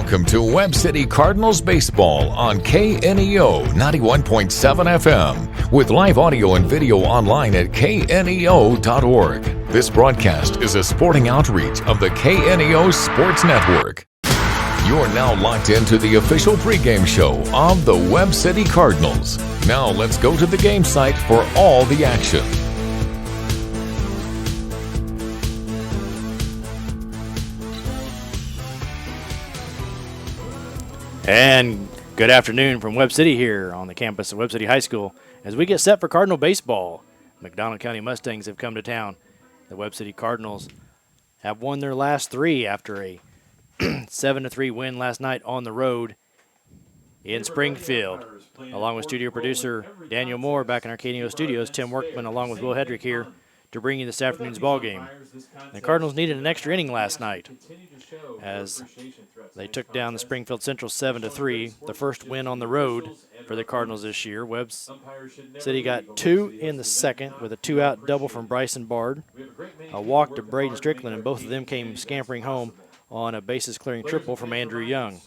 Welcome to Webb City Cardinals Baseball on KNEO 91.7 FM with live audio and video online at kneo.org. This broadcast is a sporting outreach of the KNEO Sports Network. You're now locked into the official pregame show of the Webb City Cardinals. Now let's go to the game site for all the action. And good afternoon from Webb City here on the campus of Webb City High School as we get set for Cardinal baseball. McDonald County Mustangs have come to town. The Webb City Cardinals have won their last three after a 7-3 win last night on the road in Springfield. Along with studio producer Daniel Moore back in our KNEO studios, Tim Workman along with Will Hedrick here to bring you this afternoon's ball game. The Cardinals needed an extra inning last night as they took down the Springfield Central 7-3, the first win on the road for the Cardinals this year. Webb City got two in the second with a two-out double from Bryson Bard, a walk to Braden Strickland, and both of them came scampering home on a bases-clearing triple from Andrew Young.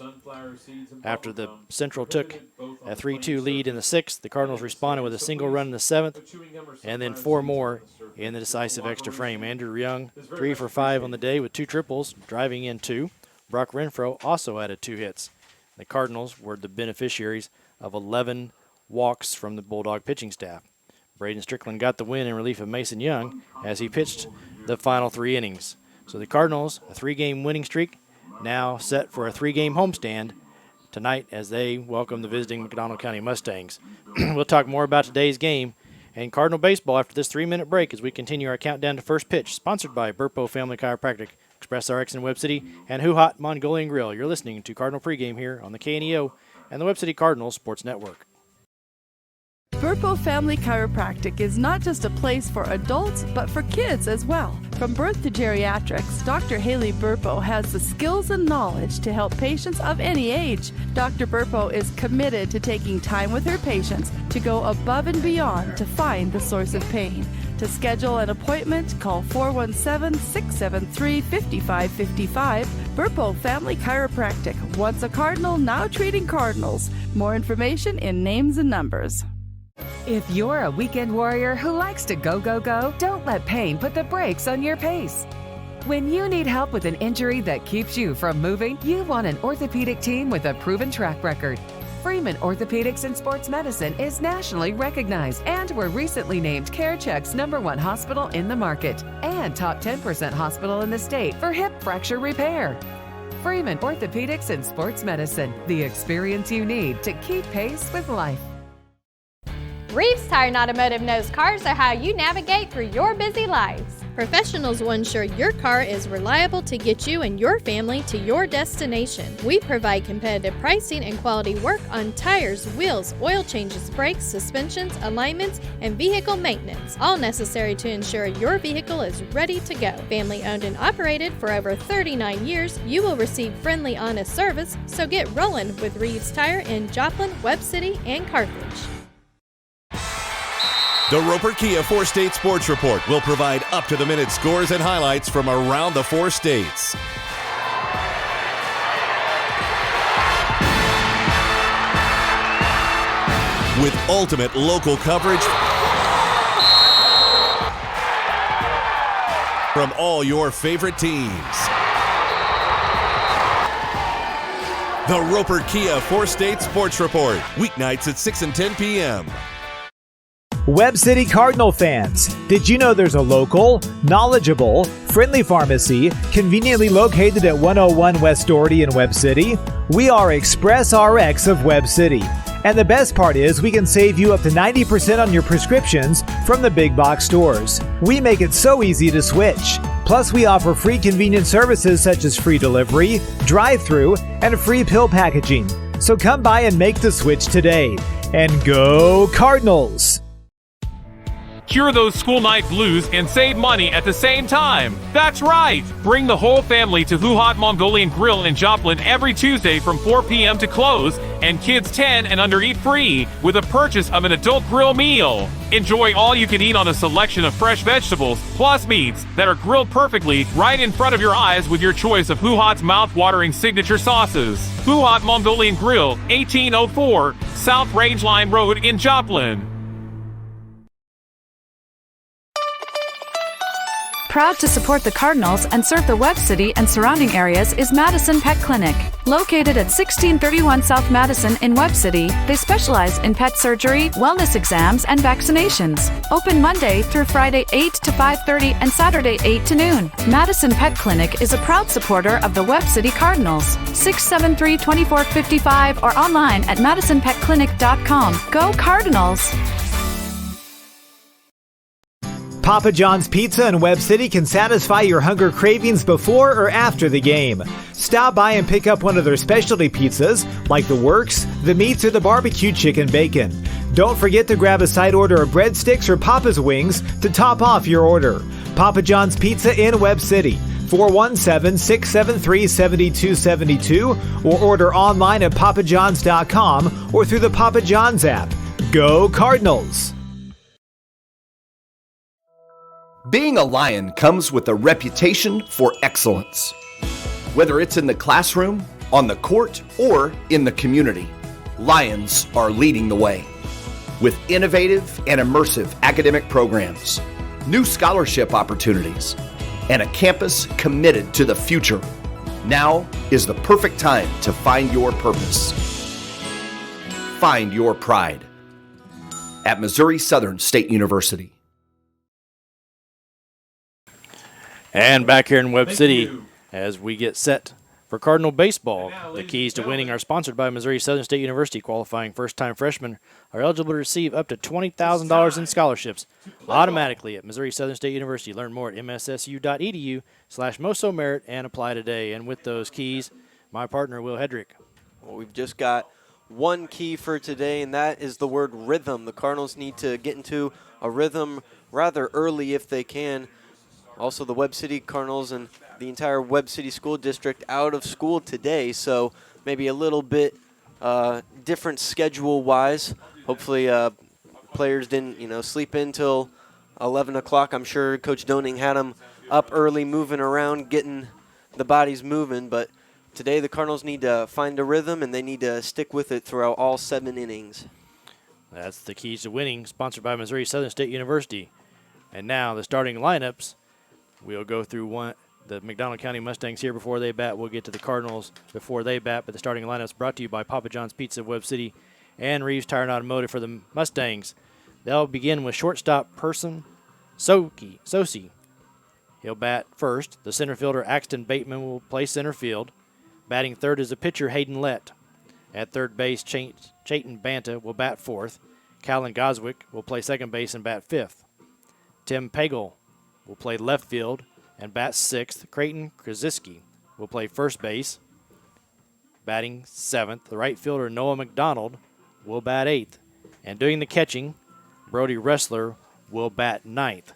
After the Central took a 3-2 lead in the sixth, the Cardinals responded with a single run in the seventh, and then four more in the decisive extra frame. Andrew Young, 3 for 5 on the day with two triples, driving in two. Brock Renfro also added two hits. The Cardinals were the beneficiaries of 11 walks from the Bulldog pitching staff. Braden Strickland got the win in relief of Mason Young as he pitched the final 3 innings. So the Cardinals, a 3-game winning streak, now set for a 3-game homestand tonight as they welcome the visiting McDonald County Mustangs. We'll talk more about today's game and Cardinal baseball after this 3-minute break as we continue our countdown to first pitch, sponsored by Burpo Family Chiropractic, Express RX in Webb City, and Who Hot Mongolian Grill. You're listening to Cardinal Pregame here on the KNEO and the Webb City Cardinals Sports Network. Burpo Family Chiropractic is not just a place for adults, but for kids as well. From birth to geriatrics, Dr. Haley Burpo has the skills and knowledge to help patients of any age. Dr. Burpo is committed to taking time with her patients to go above and beyond to find the source of pain. To schedule an appointment, call 417-673-5555. Burpo Family Chiropractic, once a Cardinal, now treating Cardinals. More information in names and numbers. If you're a weekend warrior who likes to go, go, go, don't let pain put the brakes on your pace. When you need help with an injury that keeps you from moving, you want an orthopedic team with a proven track record. Freeman Orthopedics and Sports Medicine is nationally recognized and were recently named CareCheck's #1 hospital in the market and top 10% hospital in the state for hip fracture repair. Freeman Orthopedics and Sports Medicine, the experience you need to keep pace with life. Reeves Tire and Automotive knows cars are how you navigate through your busy lives. Professionals will ensure your car is reliable to get you and your family to your destination. We provide competitive pricing and quality work on tires, wheels, oil changes, brakes, suspensions, alignments, and vehicle maintenance, all necessary to ensure your vehicle is ready to go. Family owned and operated for over 39 years, you will receive friendly, honest service, so get rolling with Reeves Tire in Joplin, Webb City, and Carthage. The Roper Kia 4-State Sports Report will provide up-to-the-minute scores and highlights from around the 4 states. With ultimate local coverage from all your favorite teams. The Roper Kia 4-State Sports Report, weeknights at 6 and 10 p.m. Webb City Cardinal fans, did you know there's a local, knowledgeable, friendly pharmacy conveniently located at 101 West Doherty in Webb City? We are Express RX of Webb City. And the best part is we can save you up to 90% on your prescriptions from the big box stores. We make it so easy to switch. Plus, we offer free convenient services such as free delivery, drive-through, and free pill packaging. So come by and make the switch today. And go Cardinals! Cure those school night blues and save money at the same time. That's right! Bring the whole family to Who Hot Mongolian Grill in Joplin every Tuesday from 4 p.m. to close, and kids 10 and under eat free with a purchase of an adult grill meal. Enjoy all you can eat on a selection of fresh vegetables plus meats that are grilled perfectly right in front of your eyes with your choice of Who Hot's mouth-watering signature sauces. Who Hot Mongolian Grill, 1804 South Rangeline Road in Joplin. Proud to support the Cardinals and serve the Webb City and surrounding areas is Madison Pet Clinic. Located at 1631 South Madison in Webb City, they specialize in pet surgery, wellness exams, and vaccinations. Open Monday through Friday 8 to 5:30 and Saturday 8 to noon. Madison Pet Clinic is a proud supporter of the Webb City Cardinals. 673-2455 or online at madisonpetclinic.com. Go Cardinals! Papa John's Pizza in Webb City can satisfy your hunger cravings before or after the game. Stop by and pick up one of their specialty pizzas, like the Works, the Meats, or the Barbecue Chicken Bacon. Don't forget to grab a side order of breadsticks or Papa's Wings to top off your order. Papa John's Pizza in Webb City, 417-673-7272, or order online at papajohns.com or through the Papa John's app. Go Cardinals! Being a Lion comes with a reputation for excellence. Whether it's in the classroom, on the court, or in the community, Lions are leading the way. With innovative and immersive academic programs, new scholarship opportunities, and a campus committed to the future, now is the perfect time to find your purpose. Find your pride at Missouri Southern State University. And back here in Webb City, as we get set for Cardinal baseball, the keys to winning are sponsored by Missouri Southern State University. Qualifying first-time freshmen are eligible to receive up to $20,000 in scholarships automatically at Missouri Southern State University. Learn more at mssu.edu/MosoMerit and apply today. And with those keys, my partner, Will Hedrick. Well, we've just got one key for today, and that is the word rhythm. The Cardinals need to get into a rhythm rather early if they can. Also, the Webb City Cardinals and the entire Webb City School District out of school today, so maybe a little bit different schedule-wise. Hopefully, players didn't, sleep in till 11 o'clock. I'm sure Coach Doning had them up early, moving around, getting the bodies moving. But today, the Cardinals need to find a rhythm, and they need to stick with it throughout all 7 innings. That's the keys to winning, sponsored by Missouri Southern State University. And now the starting lineups. We'll go through the McDonald County Mustangs here before they bat. We'll get to the Cardinals before they bat. But the starting lineups brought to you by Papa John's Pizza of Webb City and Reeves Tire and Automotive for the Mustangs. They'll begin with shortstop person Sosi. He'll bat first. The center fielder Axton Bateman will play center field. Batting third is the pitcher Hayden Lett. At third base, Chayton Banta will bat fourth. Callan Goswick will play second base and bat fifth. Tim Pagel will play left field and bat sixth. Creighton Krasinski will play first base. Batting seventh, the right fielder Noah McDonald will bat eighth. And doing the catching, Brody Ressler will bat ninth.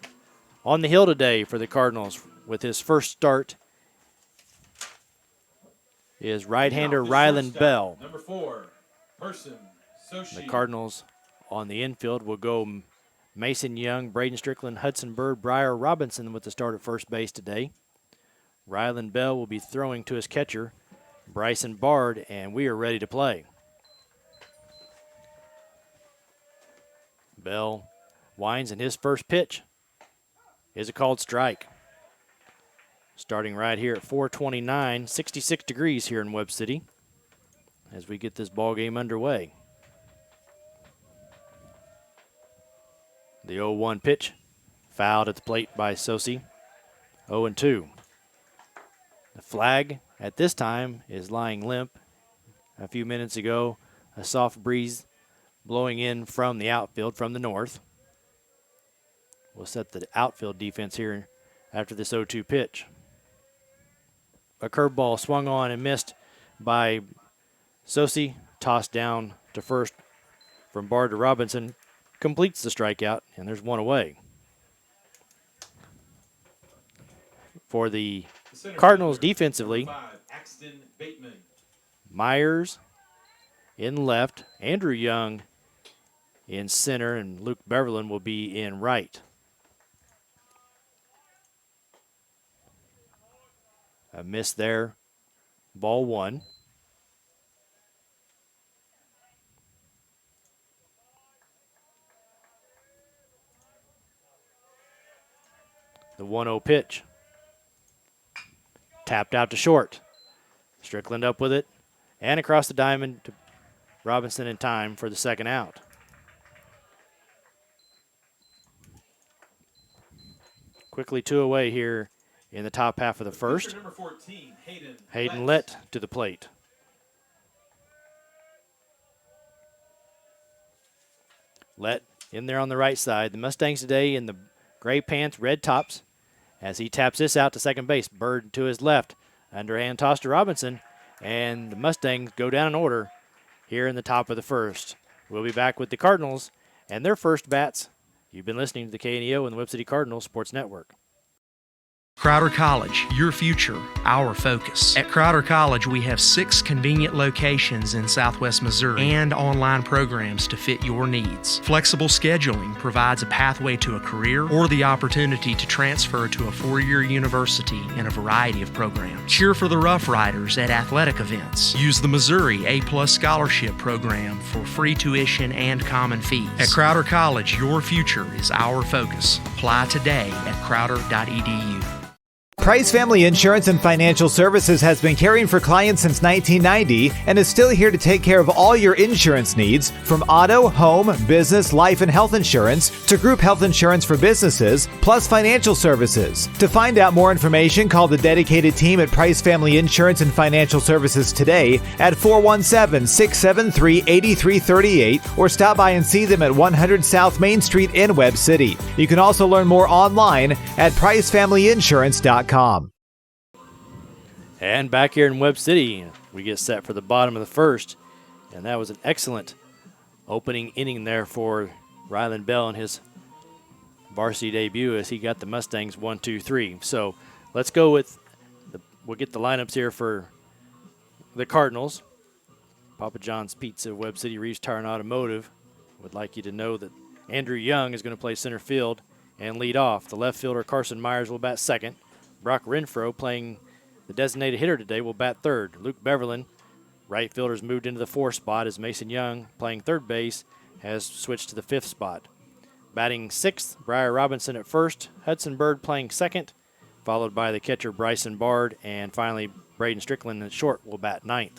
On the hill today for the Cardinals with his first start is right-hander Rylan Bell. Number 4, person, Soshi. The Cardinals on the infield will go Mason Young, Braden Strickland, Hudson Bird, Briar Robinson with the start at first base today. Rylan Bell will be throwing to his catcher, Bryson Bard, and we are ready to play. Bell winds, and his first pitch is a called strike. Starting right here at 4:29, 66 degrees here in Webb City as we get this ball game underway. The 0-1 pitch, fouled at the plate by Sosi. 0-2. The flag at this time is lying limp. A few minutes ago, a soft breeze blowing in from the outfield from the north. We'll set the outfield defense here after this 0-2 pitch. A curveball swung on and missed by Sosi, tossed down to first from Bard to Robinson. Completes the strikeout, and there's one away. For the Cardinals defensively, Myers in left, Andrew Young in center, and Luke Beverlin will be in right. A miss there. Ball one. The 1-0 pitch. Tapped out to short. Strickland up with it. And across the diamond to Robinson in time for the second out. Quickly 2 away here in the top half of the first. Number 14, Hayden Lett to the plate. Lett in there on the right side. The Mustangs today in the gray pants, red tops. As he taps this out to second base. Bird to his left. Underhand toss to Robinson. And the Mustangs go down in order here in the top of the first. We'll be back with the Cardinals and their first bats. You've been listening to the KNEO and the Webb City Cardinals Sports Network. Crowder College, your future, our focus. At Crowder College, we have 6 convenient locations in Southwest Missouri and online programs to fit your needs. Flexible scheduling provides a pathway to a career or the opportunity to transfer to a 4-year university in a variety of programs. Cheer for the Rough Riders at athletic events. Use the Missouri A+ Scholarship Program for free tuition and common fees. At Crowder College, your future is our focus. Apply today at crowder.edu. Price Family Insurance and Financial Services has been caring for clients since 1990 and is still here to take care of all your insurance needs, from auto, home, business, life, and health insurance to group health insurance for businesses, plus financial services. To find out more information, call the dedicated team at Price Family Insurance and Financial Services today at 417-673-8338 or stop by and see them at 100 South Main Street in Webb City. You can also learn more online at pricefamilyinsurance.com. And back here in Webb City, we get set for the bottom of the first. And that was an excellent opening inning there for Ryland Bell in his varsity debut as he got the Mustangs 1-2-3. So let's go with, we'll get the lineups here for the Cardinals. Papa John's Pizza, Webb City, Reeves Tire and Automotive would like you to know that Andrew Young is going to play center field and lead off. The left fielder, Carson Myers, will bat second. Brock Renfro, playing the designated hitter today, will bat third. Luke Beverlin, right fielder's moved into the 4th spot as Mason Young, playing third base, has switched to the 5th spot. Batting 6th, Briar Robinson at first. Hudson Bird playing second, followed by the catcher Bryson Bard, and finally Braden Strickland at short will bat 9th.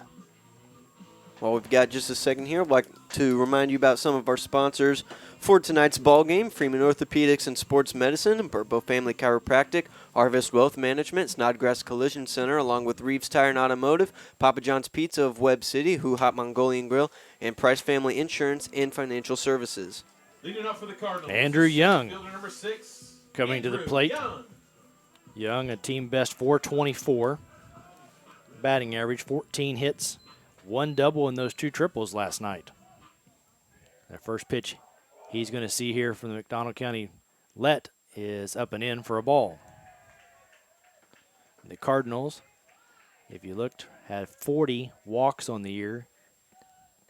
Well, we've got just a second here. I'd like to remind you about some of our sponsors for tonight's ball game: Freeman Orthopedics and Sports Medicine, Burpo Family Chiropractic, Harvest Wealth Management, Snodgrass Collision Center, along with Reeves Tire and Automotive, Papa John's Pizza of Webb City, Who Hot Mongolian Grill, and Price Family Insurance and Financial Services. Leading up for the Cardinals, Andrew Young number 6, coming to the plate. Young, a team best 424. Batting average, 14 hits, 1 double, and those 2 triples last night. The first pitch he's going to see here from the McDonald County Let is up and in for a ball. The Cardinals, if you looked, had 40 walks on the year.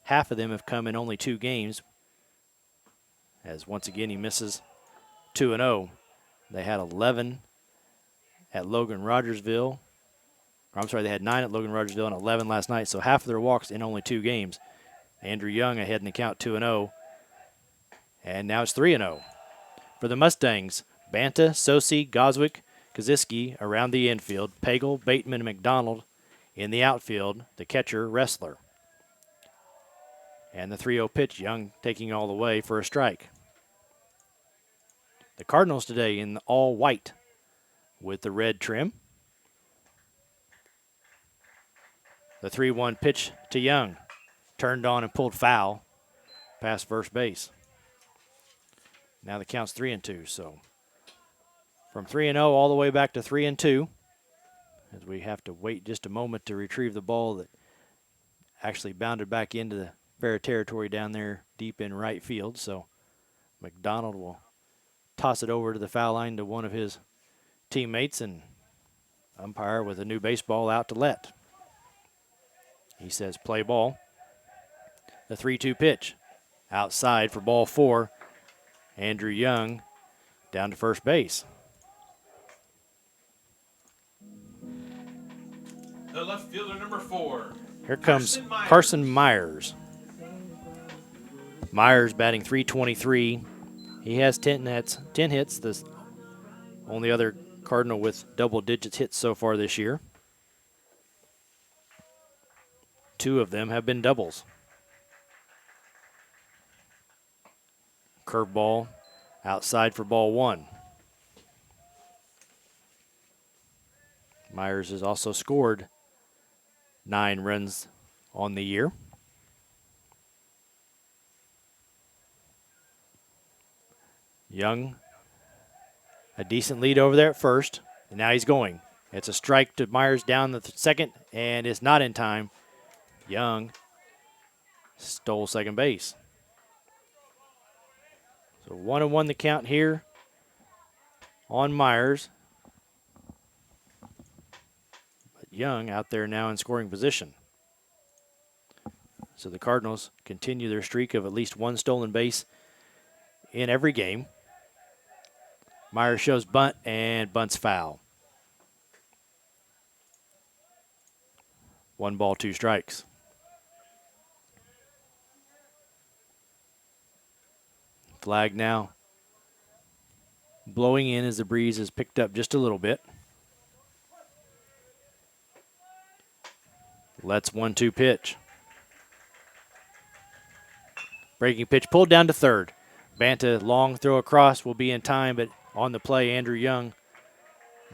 Half of them have come in only 2 games, as once again he misses 2-0. They had 11 at Logan Rogersville. I'm sorry, they had 9 at Logan Rogersville and 11 last night, so half of their walks in only 2 games. Andrew Young ahead in the count 2-0. And now it's 3-0. For the Mustangs, Banta, Sosi, Goswick, Kaziski around the infield, Pagel, Bateman, and McDonald in the outfield, the catcher, Wrestler. And the 3-0 pitch, Young taking all the way for a strike. The Cardinals today in all white with the red trim. The 3-1 pitch to Young. Turned on and pulled foul past first base. Now the count's 3-2. So from 3-0 all the way back to 3-2, as we have to wait just a moment to retrieve the ball that actually bounded back into the fair territory down there deep in right field. So McDonald will toss it over to the foul line to one of his teammates, and Umpire with a new baseball out to let. He says play ball. The 3-2 pitch. Outside for ball 4. Andrew Young down to first base. The left fielder, number 4. Here comes Carson Myers. Myers batting .323. He has 10 hits. The only other Cardinal with double digits hits so far this year. 2 of them have been doubles. Curveball outside for ball 1. Myers has also scored 9 runs on the year. Young, a decent lead over there at first, and now he's going. It's a strike to Myers down the second, and it's not in time. Young stole second base. So 1-1 the count here on Myers. But Young out there now in scoring position. So the Cardinals continue their streak of at least 1 stolen base in every game. Myers shows bunt, and bunt's foul. 1 ball, 2 strikes. Flag now blowing in as the breeze has picked up just a little bit. Let's 1-2 pitch. Breaking pitch pulled down to third. Banta long throw across will be in time, but on the play, Andrew Young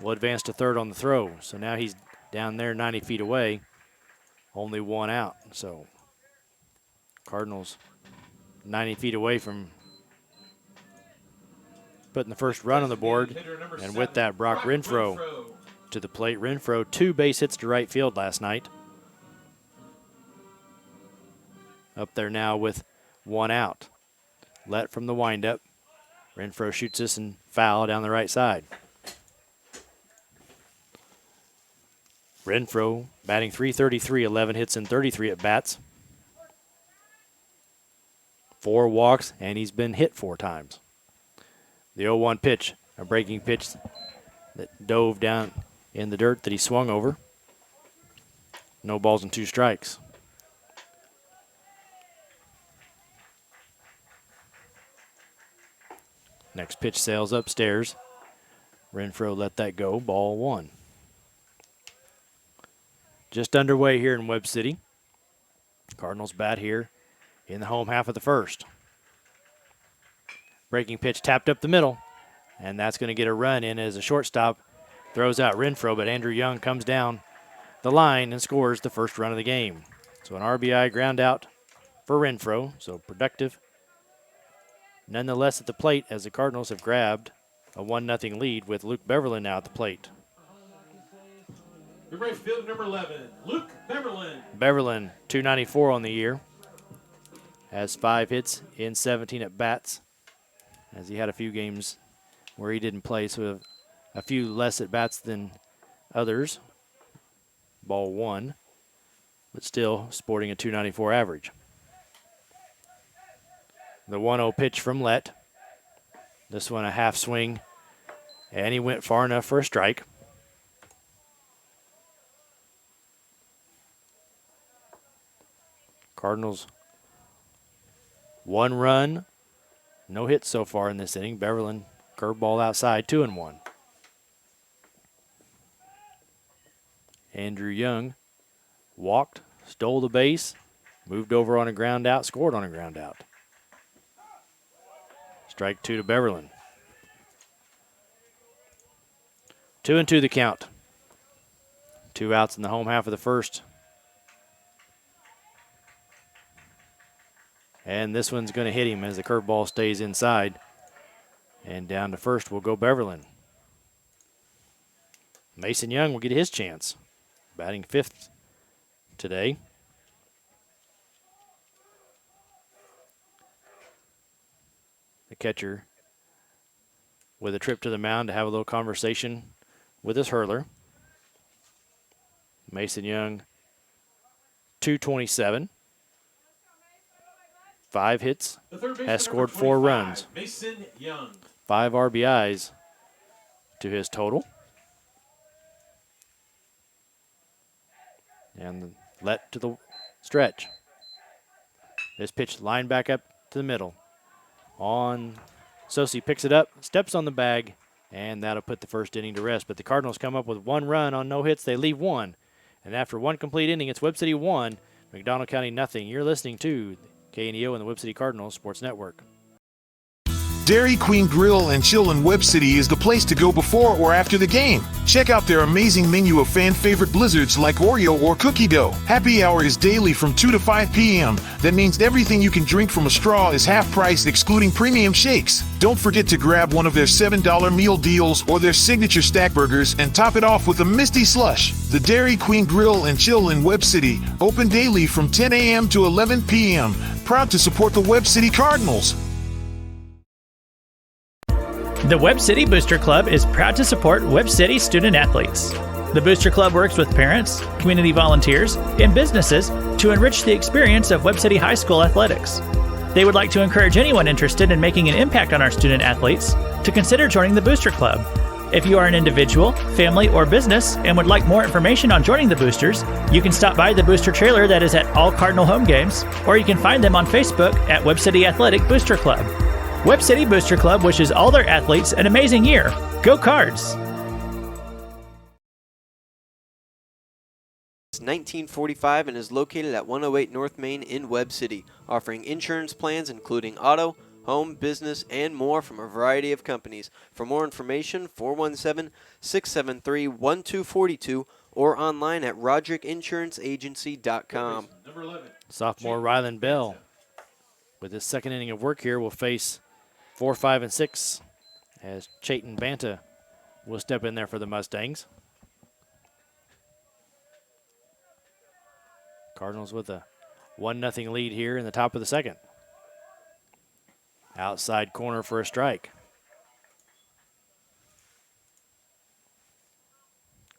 will advance to third on the throw. So now he's down there 90 feet away. Only 1 out. So Cardinals 90 feet away from putting the first run on the board. And with that, Brock Renfro to the plate. Renfro 2 base hits to right field last night. Up there now with 1 out. Let from the windup. Renfro shoots this and foul down the right side. Renfro batting .333, 11 hits and 33 at bats. 4 walks, and he's been hit 4 times. The 0-1 pitch, a breaking pitch that dove down in the dirt that he swung over. No balls and 2 strikes. Next pitch sails upstairs. Renfro let that go, ball 1. Just underway here in Webb City. Cardinals bat here in the home half of the first. Breaking pitch tapped up the middle, and that's going to get a run in as a shortstop throws out Renfro, but Andrew Young comes down the line and scores the first run of the game. So an RBI ground out for Renfro, so productive. Nonetheless at the plate as the Cardinals have grabbed a 1-0 lead with Luke Beverlin now at the plate. Your right fielder, number 11, Luke Beverlin. Beverlin, .294 on the year. Has 5 hits in 17 at bats, as he had a few games where he didn't play, so a few less at bats than others. Ball 1, but still sporting a .294 average. The 1-0 pitch from Lett. This one a half swing, and he went far enough for a strike. Cardinals 1 run, no hits so far in this inning. Beverlin curveball outside, 2-1. Andrew Young walked, stole the base, moved over on a ground out, scored on a ground out. Strike 2 to Beverlin. 2-2 the count. 2 outs in the home half of the first. And this one's going to hit him as the curveball stays inside. And down to first will go Beverlin. Mason Young will get his chance. Batting 5th today. The catcher with a trip to the mound to have a little conversation with his hurler. Mason Young, 227. 5 hits, has scored 4 runs. Mason Young. 5 RBIs to his total. And let to the stretch. This pitch lined back up to the middle. On Sosi picks it up, steps on the bag, and that'll put the first inning to rest. But the Cardinals come up with 1 run on no hits. They leave 1. And after 1 complete inning, it's Webb City 1, McDonald County nothing. You're listening to KNEO and the Webb City Cardinals Sports Network. Dairy Queen Grill and Chill in Webb City is the place to go before or after the game. Check out their amazing menu of fan-favorite blizzards like Oreo or cookie dough. Happy hour is daily from 2 to 5 p.m. That means everything you can drink from a straw is half price, excluding premium shakes. Don't forget to grab one of their $7 meal deals or their signature stack burgers and top it off with a Misty Slush. The Dairy Queen Grill and Chill in Webb City, open daily from 10 a.m. to 11 p.m. Proud to support the Webb City Cardinals. The Webb City Booster Club is proud to support Webb City student athletes. The Booster Club works with parents, community volunteers, and businesses to enrich the experience of Webb City High School athletics. They would like to encourage anyone interested in making an impact on our student athletes to consider joining the Booster Club. If you are an individual, family, or business and would like more information on joining the Boosters, you can stop by the Booster trailer that is at all Cardinal home games, or you can find them on Facebook at Webb City Athletic Booster Club. Webb City Booster Club wishes all their athletes an amazing year. Go Cards! It's 1945 and is located at 108 North Main in Webb City, offering insurance plans including auto, home, business, and more from a variety of companies. For more information, 417-673-1242 or online at rodrickinsuranceagency.com. Sophomore Rylan Bell, with his second inning of work here, will face 4, 5, and 6 as Chayton Banta will step in there for the Mustangs. Cardinals with a 1-0 lead here in the top of the second. Outside corner for a strike.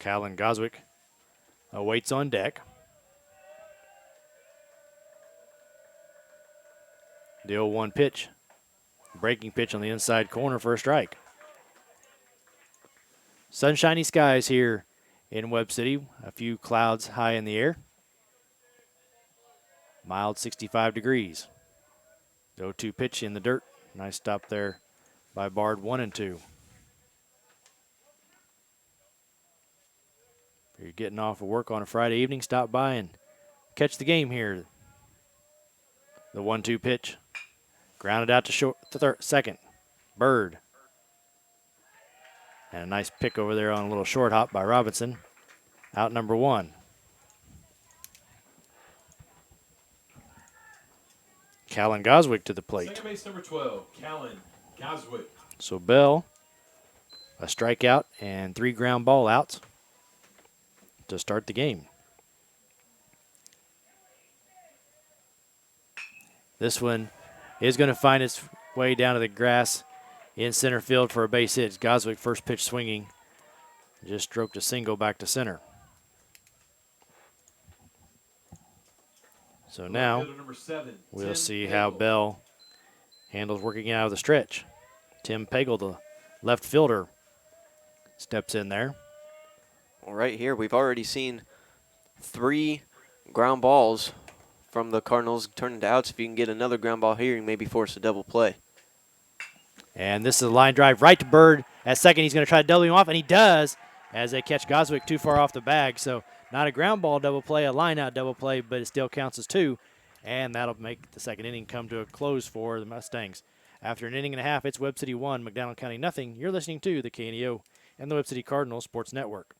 Callan Goswick awaits on deck. The 0-1 pitch. Breaking pitch on the inside corner for a strike. Sunshiny skies here in Webb City. A few clouds high in the air. Mild 65 degrees. The 0-2 pitch in the dirt. Nice stop there by Bard, 1 and 2. If you're getting off of work on a Friday evening, stop by and catch the game here. The 1-2 pitch. Grounded out to short, second. Bird. And a nice pick over there on a little short hop by Robinson. Out number 1. Callan Goswick to the plate. Second base number 12, Callan Goswick. So Bell, a strikeout and 3 ground ball outs to start the game. This one is going to find its way down to the grass in center field for a base hit. Goswick, first pitch swinging, just stroked a single back to center. So now we'll see how Bell handles working out of the stretch. Tim Pagel, the left fielder, steps in there. Well, right here, we've already seen 3 ground balls from the Cardinals turn into outs. If you can get another ground ball here, you maybe force a double play. And this is a line drive right to Bird. At second, he's going to try to double him off, and he does as they catch Goswick too far off the bag. So not a ground ball double play, a line out double play, but it still counts as 2. And that'll make the second inning come to a close for the Mustangs. After an inning and a half, it's Webb City 1, McDonald County nothing. You're listening to the KNEO and the Webb City Cardinals Sports Network.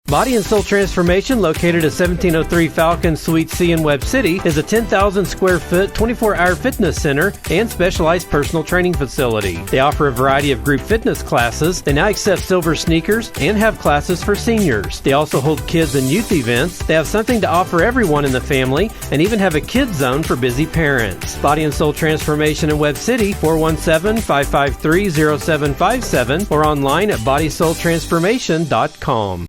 Body and Soul Transformation, located at 1703 Falcon Suite C in Webb City, is a 10,000 square foot, 24-hour fitness center and specialized personal training facility. They offer a variety of group fitness classes. They now accept silver sneakers and have classes for seniors. They also hold kids and youth events. They have something to offer everyone in the family and even have a kids zone for busy parents. Body and Soul Transformation in Webb City, 417-553-0757 or online at bodysoultransformation.com.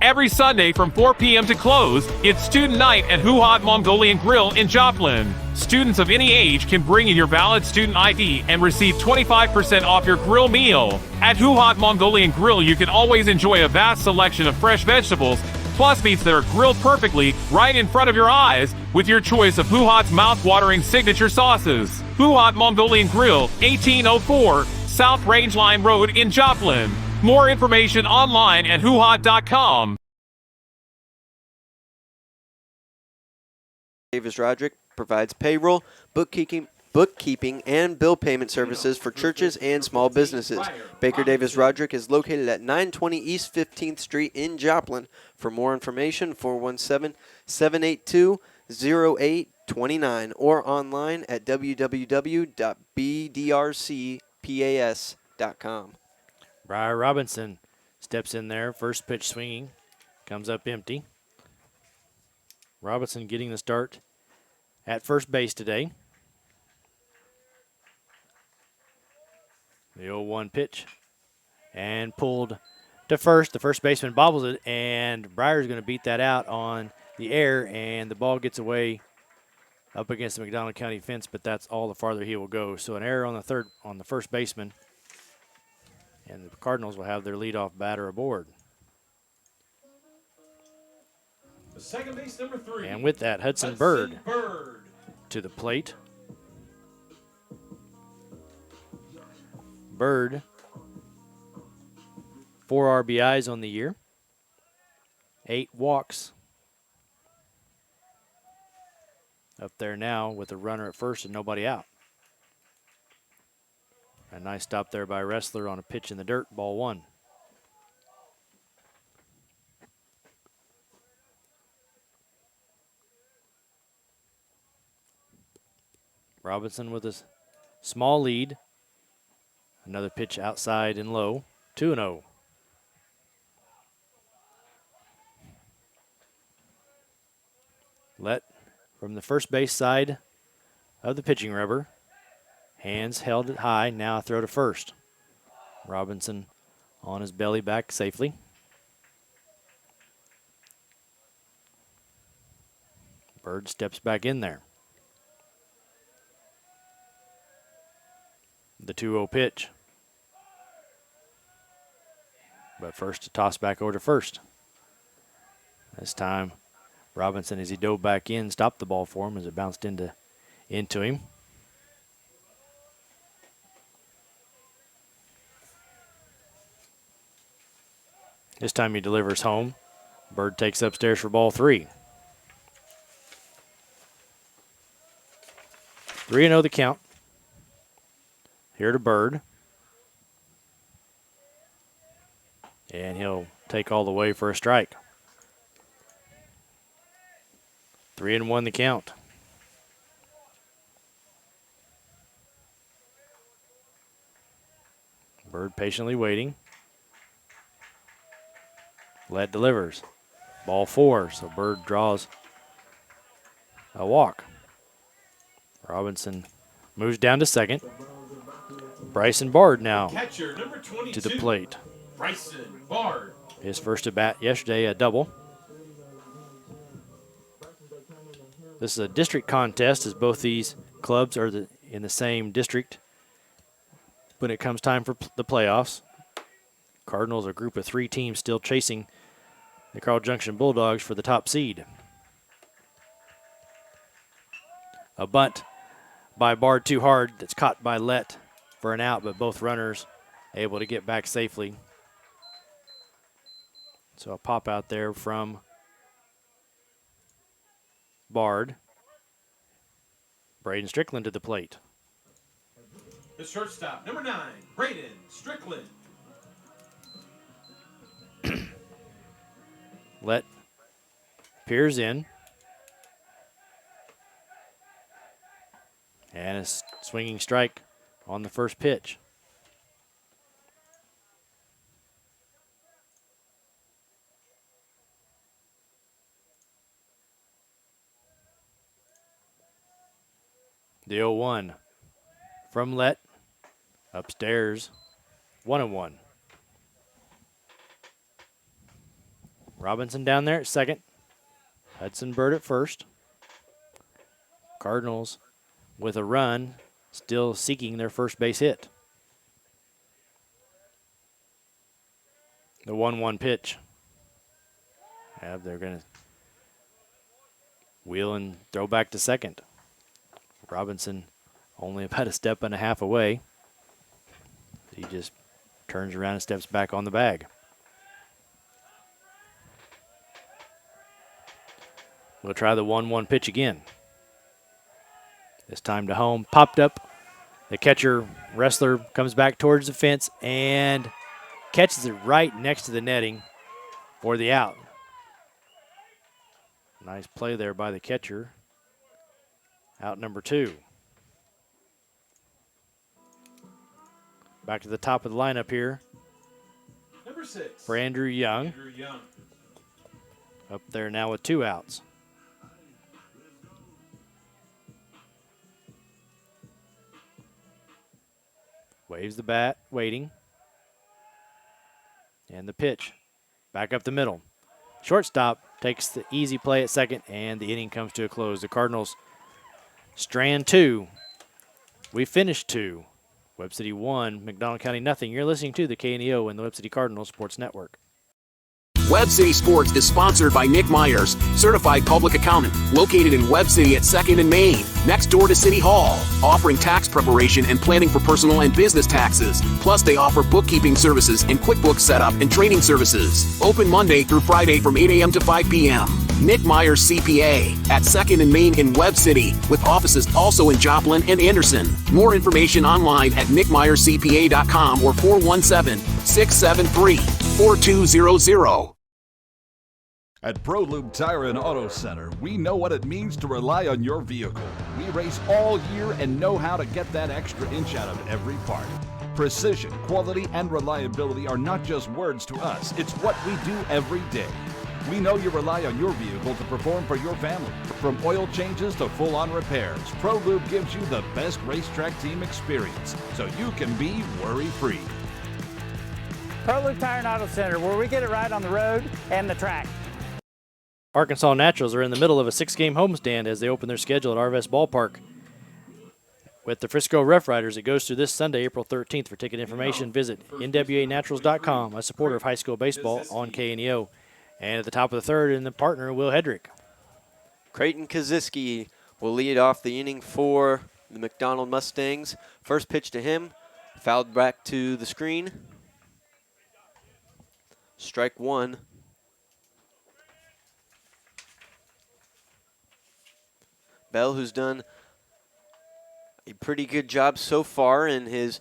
Every Sunday from 4 p.m. to close, it's Student Night at Huhat Mongolian Grill in Joplin. Students of any age can bring in your valid student ID and receive 25% off your grill meal. At Huhat Mongolian Grill, you can always enjoy a vast selection of fresh vegetables, plus meats that are grilled perfectly right in front of your eyes with your choice of Huhat's mouth-watering signature sauces. Huhat Mongolian Grill, 1804 South Rangeline Road in Joplin. More information online at huhat.com. Davis Roderick provides payroll, bookkeeping, and bill payment services for churches and small businesses. Baker Davis Roderick is located at 920 East 15th Street in Joplin. For more information, 417-782-0829 or online at www.bdrcpas.com. Briar Robinson steps in there, first pitch swinging, comes up empty. Robinson getting the start at first base today. The 0-1 pitch and pulled to first. The first baseman bobbles it, and Briar's going to beat that out on the air, and the ball gets away up against the McDonald County fence, but that's all the farther he will go. So an error on the first baseman, and the Cardinals will have their leadoff batter aboard. Second base number 3. And with that, Hudson Bird to the plate. Bird, 4 RBIs on the year, 8 walks. Up there now with a runner at first and nobody out. A nice stop there by Ressler on a pitch in the dirt, ball 1. Robinson with a small lead. Another pitch outside and low, 2-0. Let from the first base side of the pitching rubber. Hands held it high, now a throw to first. Robinson on his belly back safely. Bird steps back in there. The 2-0 pitch. But first to toss back over to first. This time, Robinson, as he dove back in, stopped the ball for him as it bounced into him. This time he delivers home. Bird takes upstairs for ball 3. 3-0 the count. Here to Bird. And he'll take all the way for a strike. 3-1 the count. Bird patiently waiting. Led delivers. Ball 4, so Bird draws a walk. Robinson moves down to second. Bryson Bard now Catcher, number 22, to the plate. Bryson Bard. His first at bat yesterday, a double. This is a district contest as both these clubs are in the same district when it comes time for the playoffs. Cardinals are a group of 3 teams still chasing the Carl Junction Bulldogs for the top seed. A bunt by Bard too hard that's caught by Lett for an out, but both runners able to get back safely. So a pop out there from Bard. Braden Strickland to the plate. The shortstop, number 9, Braden Strickland. Lett peers in. And a swinging strike on the first pitch. The 0-1 from Lett. Upstairs, 1-1. Robinson down there at second. Hudson Bird at first. Cardinals with a run, still seeking their first base hit. The 1-1 pitch. They're going to wheel and throw back to second. Robinson only about a step and a half away. He just turns around and steps back on the bag. We'll try the 1-1 pitch again. This time to home. Popped up. The catcher, Wrestler, comes back towards the fence and catches it right next to the netting for the out. Nice play there by the catcher. Out number 2. Back to the top of the lineup here. Number 6. For Andrew Young. Up there now with 2 outs. Waves the bat, waiting. And the pitch. Back up the middle. Shortstop takes the easy play at second, and the inning comes to a close. The Cardinals strand 2. We finished 2. Webb City 1, McDonald County nothing. You're listening to the KNEO and the Webb City Cardinals Sports Network. Webb City Sports is sponsored by Nick Myers, certified public accountant, located in Webb City at 2nd and Main, next door to City Hall, offering tax preparation and planning for personal and business taxes. Plus, they offer bookkeeping services and QuickBooks setup and training services. Open Monday through Friday from 8 a.m. to 5 p.m. Nick Myers CPA at 2nd and Main in Webb City, with offices also in Joplin and Anderson. More information online at nickmyerscpa.com or 417-673-4200. At ProLube Tire and Auto Center, we know what it means to rely on your vehicle. We race all year and know how to get that extra inch out of every part. Precision, quality, and reliability are not just words to us. It's what we do every day. We know you rely on your vehicle to perform for your family. From oil changes to full-on repairs, ProLube gives you the best racetrack team experience, so you can be worry-free. ProLube Tire and Auto Center, where we get it right on the road and the track. Arkansas Naturals are in the middle of a 6-game homestand as they open their schedule at Arvest Ballpark. With the Frisco Rough Riders, it goes through this Sunday, April 13th. For ticket information, visit nwanaturals.com, a supporter of high school baseball on KNEO. And at the top of the third, in the partner, Will Hedrick. Creighton Kaziski will lead off the inning for the McDonald Mustangs. First pitch to him, fouled back to the screen. Strike 1. Bell, who's done a pretty good job so far in his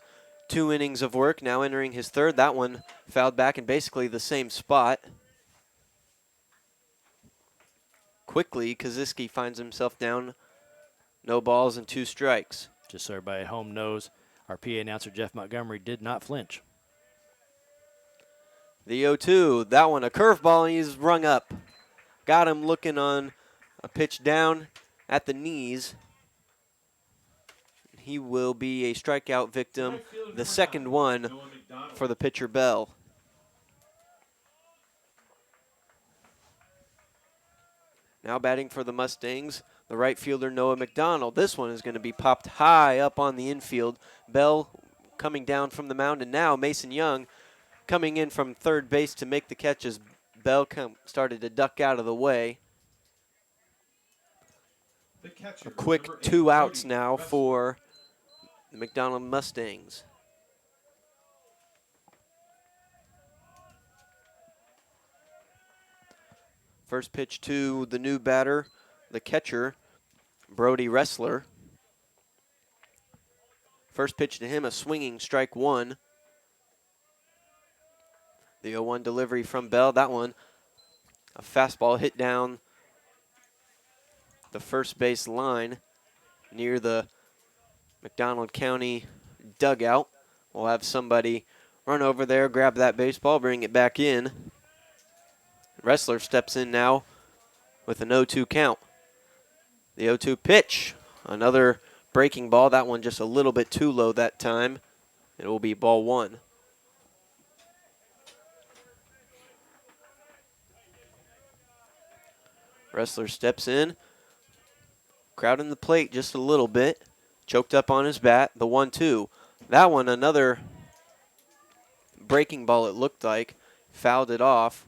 2 innings of work, now entering his third. That one fouled back in basically the same spot. Quickly, Kaziski finds himself down, no balls and 2 strikes. Just so everybody at home knows, our PA announcer Jeff Montgomery did not flinch. The 0-2, that one a curveball, and he's rung up. Got him looking on a pitch down at the knees. He will be a strikeout victim, the second one for the pitcher Bell. Now batting for the Mustangs, the right fielder Noah McDonald. This one is going to be popped high up on the infield. Bell coming down from the mound, and now Mason Young coming in from third base to make the catch as Bell started to duck out of the way. A quick 2 outs now for the McDonald Mustangs. First pitch to the new batter, the catcher, Brody Wrestler. First pitch to him, a swinging strike 1. The 0-1 delivery from Bell. That one, a fastball hit down the first base line near the McDonald County dugout. We'll have somebody run over there, grab that baseball, bring it back in. Wrestler steps in now with an 0-2 count. The 0-2 pitch, another breaking ball. That one just a little bit too low that time. It will be ball 1. Wrestler steps in, crowding the plate just a little bit, choked up on his bat, the 1-2. That one, another breaking ball it looked like, fouled it off,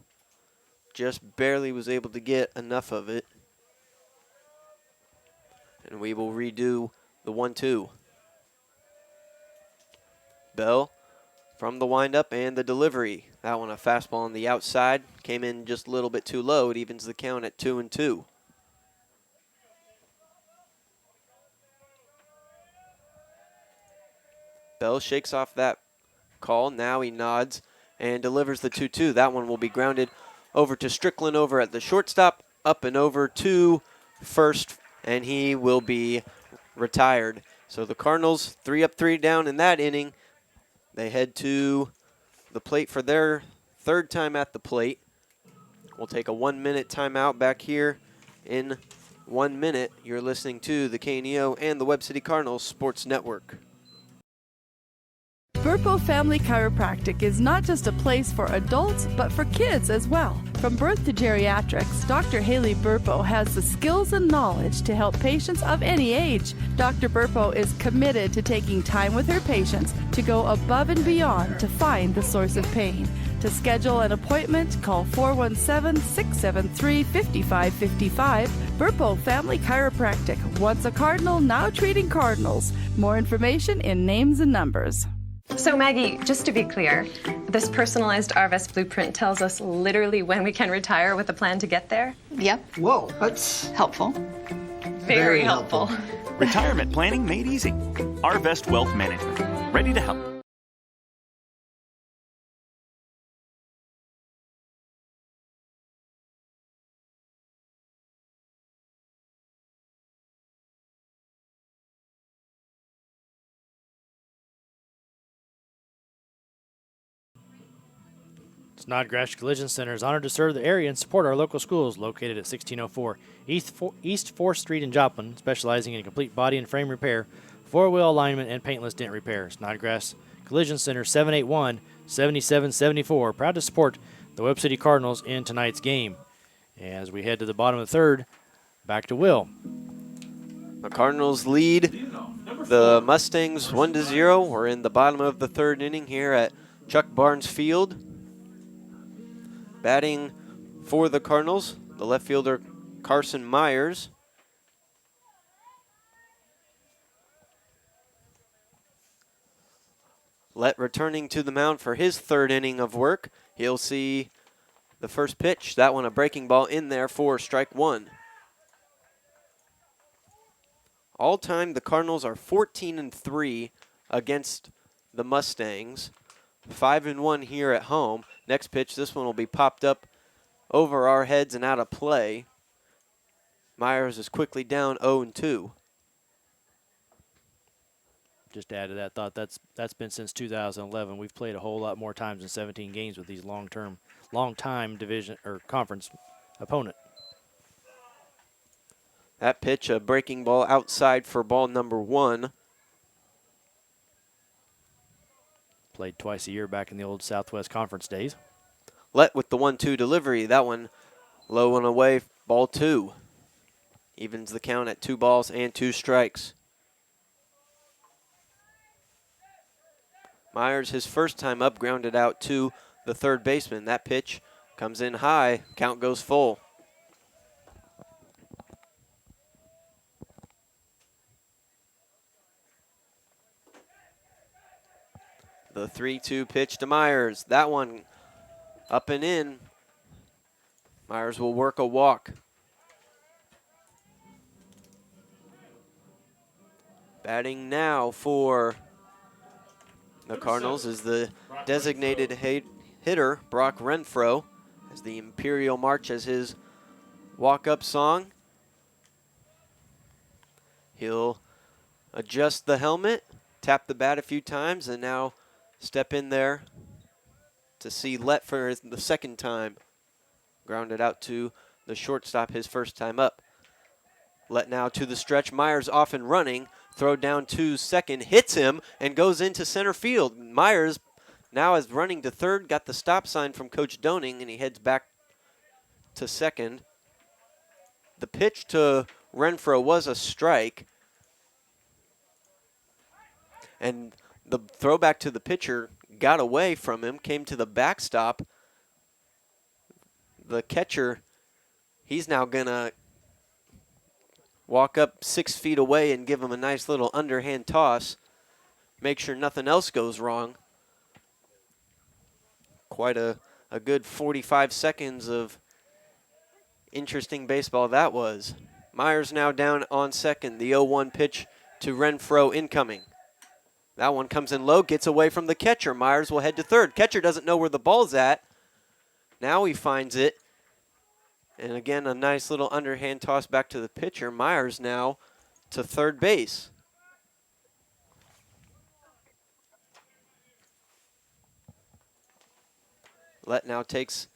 just barely was able to get enough of it. And we will redo the 1-2. Bell from the windup and the delivery. That one a fastball on the outside. Came in just a little bit too low. It evens the count at 2-2. Bell shakes off that call. Now he nods and delivers the 2-2. That one will be grounded over to Strickland over at the shortstop. Up and over to first, and he will be retired. So the Cardinals 3 up, 3 down in that inning. They head to the plate for their third time at the plate. We'll take a 1-minute timeout back here in 1 minute. You're listening to the KNEO and the Webb City Cardinals Sports Network. Burpo Family Chiropractic is not just a place for adults, but for kids as well. From birth to geriatrics, Dr. Haley Burpo has the skills and knowledge to help patients of any age. Dr. Burpo is committed to taking time with her patients to go above and beyond to find the source of pain. To schedule an appointment, call 417-673-5555. Burpo Family Chiropractic. Once a Cardinal, now treating Cardinals. More information in names and numbers. So Maggie, just to be clear, this personalized RVest blueprint tells us literally when we can retire with a plan to get there? Yep. Whoa, that's helpful. Very helpful. Retirement planning made easy. RVest Wealth Management. Ready to help. Snodgrass Collision Center is honored to serve the area and support our local schools located at 1604 East 4th Street in Joplin, specializing in complete body and frame repair, four-wheel alignment, and paintless dent repair. Snodgrass Collision Center, 781-7774, proud to support the Webb City Cardinals in tonight's game. As we head to the bottom of the third, back to Will. The Cardinals lead the Mustangs 1-0. We're in the bottom of the third inning here at Chuck Barnes Field. Batting for the Cardinals, the left fielder Carson Myers. Lett returning to the mound for his third inning of work. He'll see the first pitch. That one a breaking ball in there for strike one. All time, the Cardinals are 14-3 against the Mustangs. 5-1 here at home. Next pitch, this one will be popped up over our heads and out of play. Myers is quickly down 0-2. Just to add to that thought, that's been since 2011. We've played a whole lot more times than 17 games with these long-time division or conference opponent. That pitch, a breaking ball outside for ball number one. Played twice a year back in the old Southwest Conference days. Lett with the 1-2 delivery. That one low and away, ball two. Evens the count at 2 balls and 2 strikes. Myers, his first time up, grounded out to the third baseman. That pitch comes in high. Count goes full. The 3-2 pitch to Myers. That one up and in. Myers will work a walk. Batting now for the Cardinals is the designated hitter, Brock Renfro, as the Imperial March as his walk-up song. He'll adjust the helmet, tap the bat a few times, and now step in there to see Lett for the second time. Grounded out to the shortstop his first time up. Lett now to the stretch. Myers off and running. Throw down to second. Hits him and goes into center field. Myers now is running to third. Got the stop sign from Coach Doning, and he heads back to second. The pitch to Renfro was a strike. And the throwback to the pitcher got away from him, came to the backstop. The catcher, he's now going to walk up 6 feet away and give him a nice little underhand toss. Make sure nothing else goes wrong. Quite a good 45 seconds of interesting baseball that was. Myers now down on second. The 0-1 pitch to Renfro incoming. That one comes in low, gets away from the catcher. Myers will head to third. Catcher doesn't know where the ball's at. Now he finds it. And again, a nice little underhand toss back to the pitcher. Myers now to third base. Lett now takes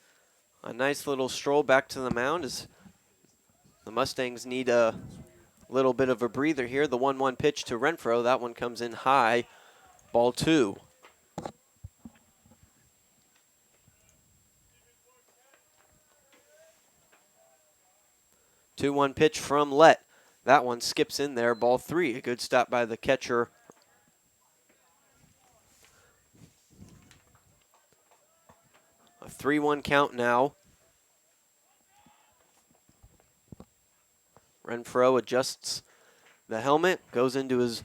a nice little stroll back to the mound as the Mustangs need a little bit of a breather here. The 1-1 pitch to Renfro. That one comes in high. Ball 2. The 2-1 pitch from Lett. That one skips in there. Ball 3. A good stop by the catcher. A 3-1 count now. Renfro adjusts the helmet, goes into his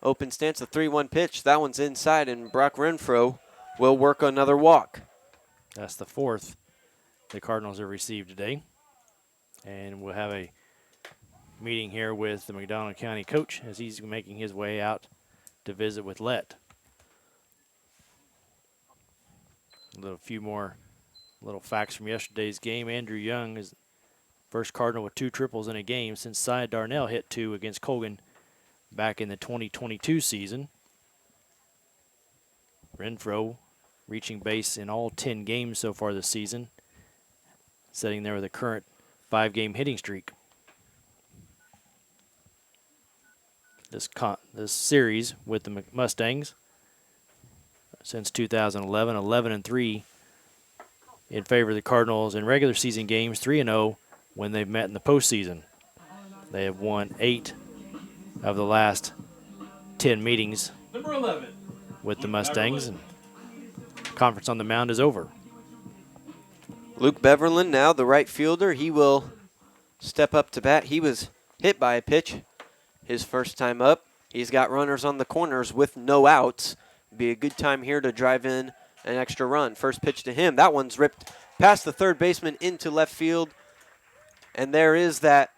open stance. A 3-1 pitch. That one's inside, and Brock Renfro will work another walk. That's the 4th the Cardinals have received today. And we'll have a meeting here with the McDonald County coach as he's making his way out to visit with Lett. A few more little facts from yesterday's game. Andrew Young is first Cardinal with 2 triples in a game since Cy Darnell hit 2 against Colgan back in the 2022 season. Renfro reaching base in all 10 games so far this season, sitting there with a current 5-game hitting streak. This series with the Mustangs since 2011, 11-3 in favor of the Cardinals in regular season games, 3-0 when they've met in the postseason. They have won 8 of the last 10 meetings Number 11. with the Mustangs, and conference on the mound is over. Luke Beverland now the right fielder. He will step up to bat. He was hit by a pitch his first time up. He's got runners on the corners with no outs. Be a good time here to drive in an extra run. First pitch to him. That one's ripped past the third baseman into left field. And there is that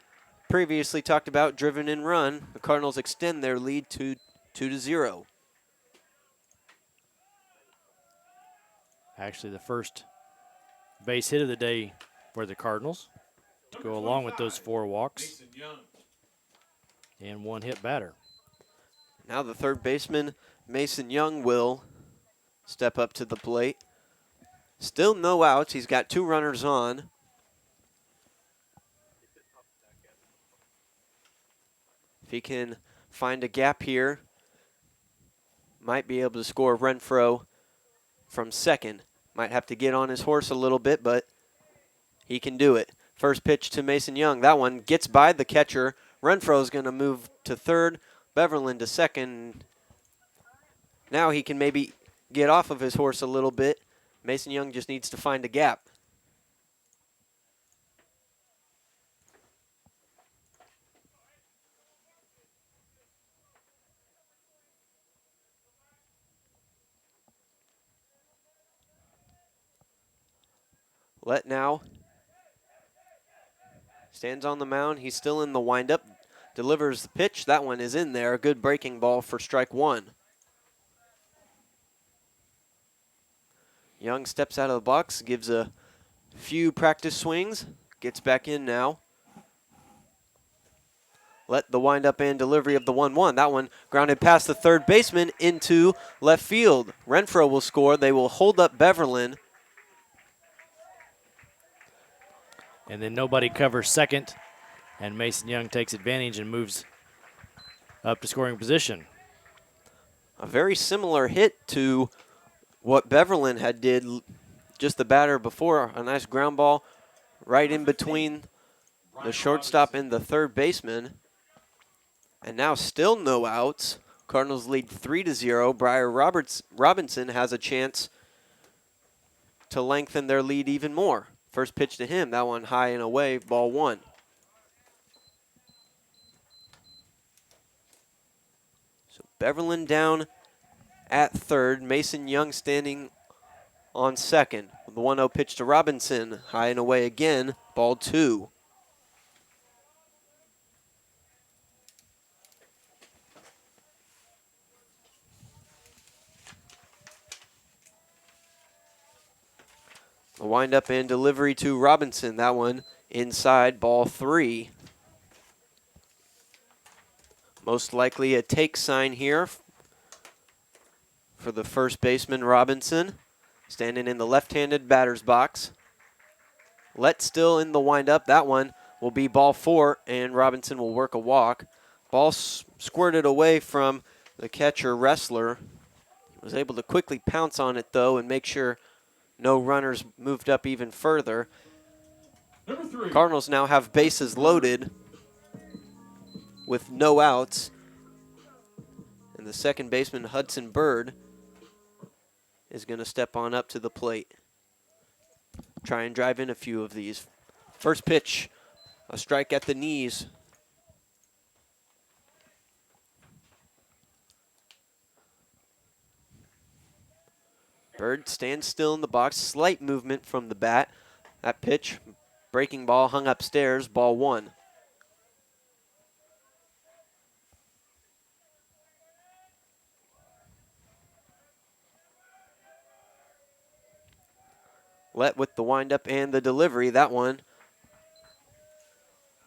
previously talked about driven in run. The Cardinals extend their lead to 2-0. Actually, the first base hit of the day for the Cardinals to go along with those 4 walks and 1 hit batter. Now the third baseman, Mason Young, will step up to the plate. Still no outs. He's got 2 runners on. If he can find a gap here, might be able to score Renfro from second. Might have to get on his horse a little bit, but he can do it. First pitch to Mason Young. That one gets by the catcher. Renfro's going to move to third, Beverland to second. Now he can maybe get off of his horse a little bit. Mason Young just needs to find a gap. Lett now stands on the mound. He's still in the windup. Delivers the pitch. That one is in there. A good breaking ball for strike 1. Young steps out of the box, gives a few practice swings, gets back in now. Lett the windup and delivery of the 1-1. That one grounded past the third baseman into left field. Renfro will score. They will hold up Beverland. And then nobody covers second, and Mason Young takes advantage and moves up to scoring position. A very similar hit to what Beverland had did just the batter before. A nice ground ball right in between the shortstop and the third baseman. And now still no outs. Cardinals lead 3-0. Briar Robinson has a chance to lengthen their lead even more. First pitch to him, that one high and away, ball one. So Beverland down at third. Mason Young standing on second. The 1-0 pitch to Robinson, high and away again, ball two. A windup and delivery to Robinson. That one inside, ball three. Most likely a take sign here for the first baseman, Robinson. Standing in the left-handed batter's box. Let still in the windup. That one will be ball four, and Robinson will work a walk. Ball squirted away from the catcher, Wrestler. He was able to quickly pounce on it, though, and make sure no runners moved up even further. Cardinals now have bases loaded with no outs. And the second baseman, Hudson Bird, is going to step on up to the plate. Try and drive in a few of these. First pitch, a strike at the knees. Bird stands still in the box. Slight movement from the bat. That pitch, breaking ball hung upstairs, ball one. Let with the windup and the delivery. That one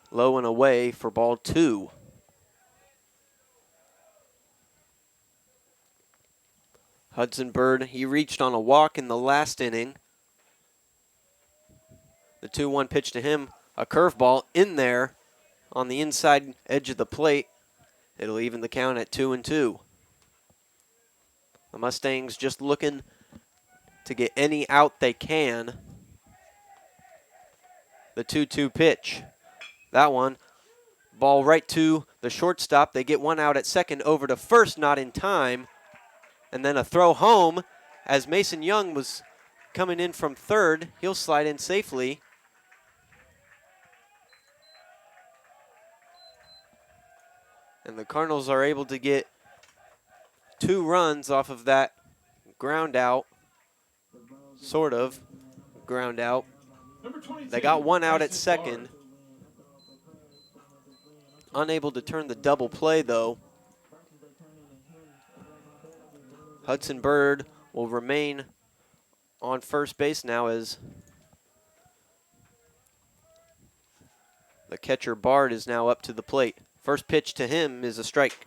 low and away for ball two. Hudson Bird, he reached on a walk in the last inning. The 2-1 pitch to him, a curveball in there on the inside edge of the plate. It'll even the count at 2-2. The Mustangs just looking to get any out they can. The 2-2 pitch. That one, ball right to the shortstop. They get one out at second, over to first, not in time. And then a throw home as Mason Young was coming in from third. He'll slide in safely. And the Cardinals are able to get 2 runs off of that ground out, sort of ground out. They got one out at second. Unable to turn the double play, though. Hudson Bird will remain on first base now as the catcher Bard is now up to the plate. First pitch to him is a strike.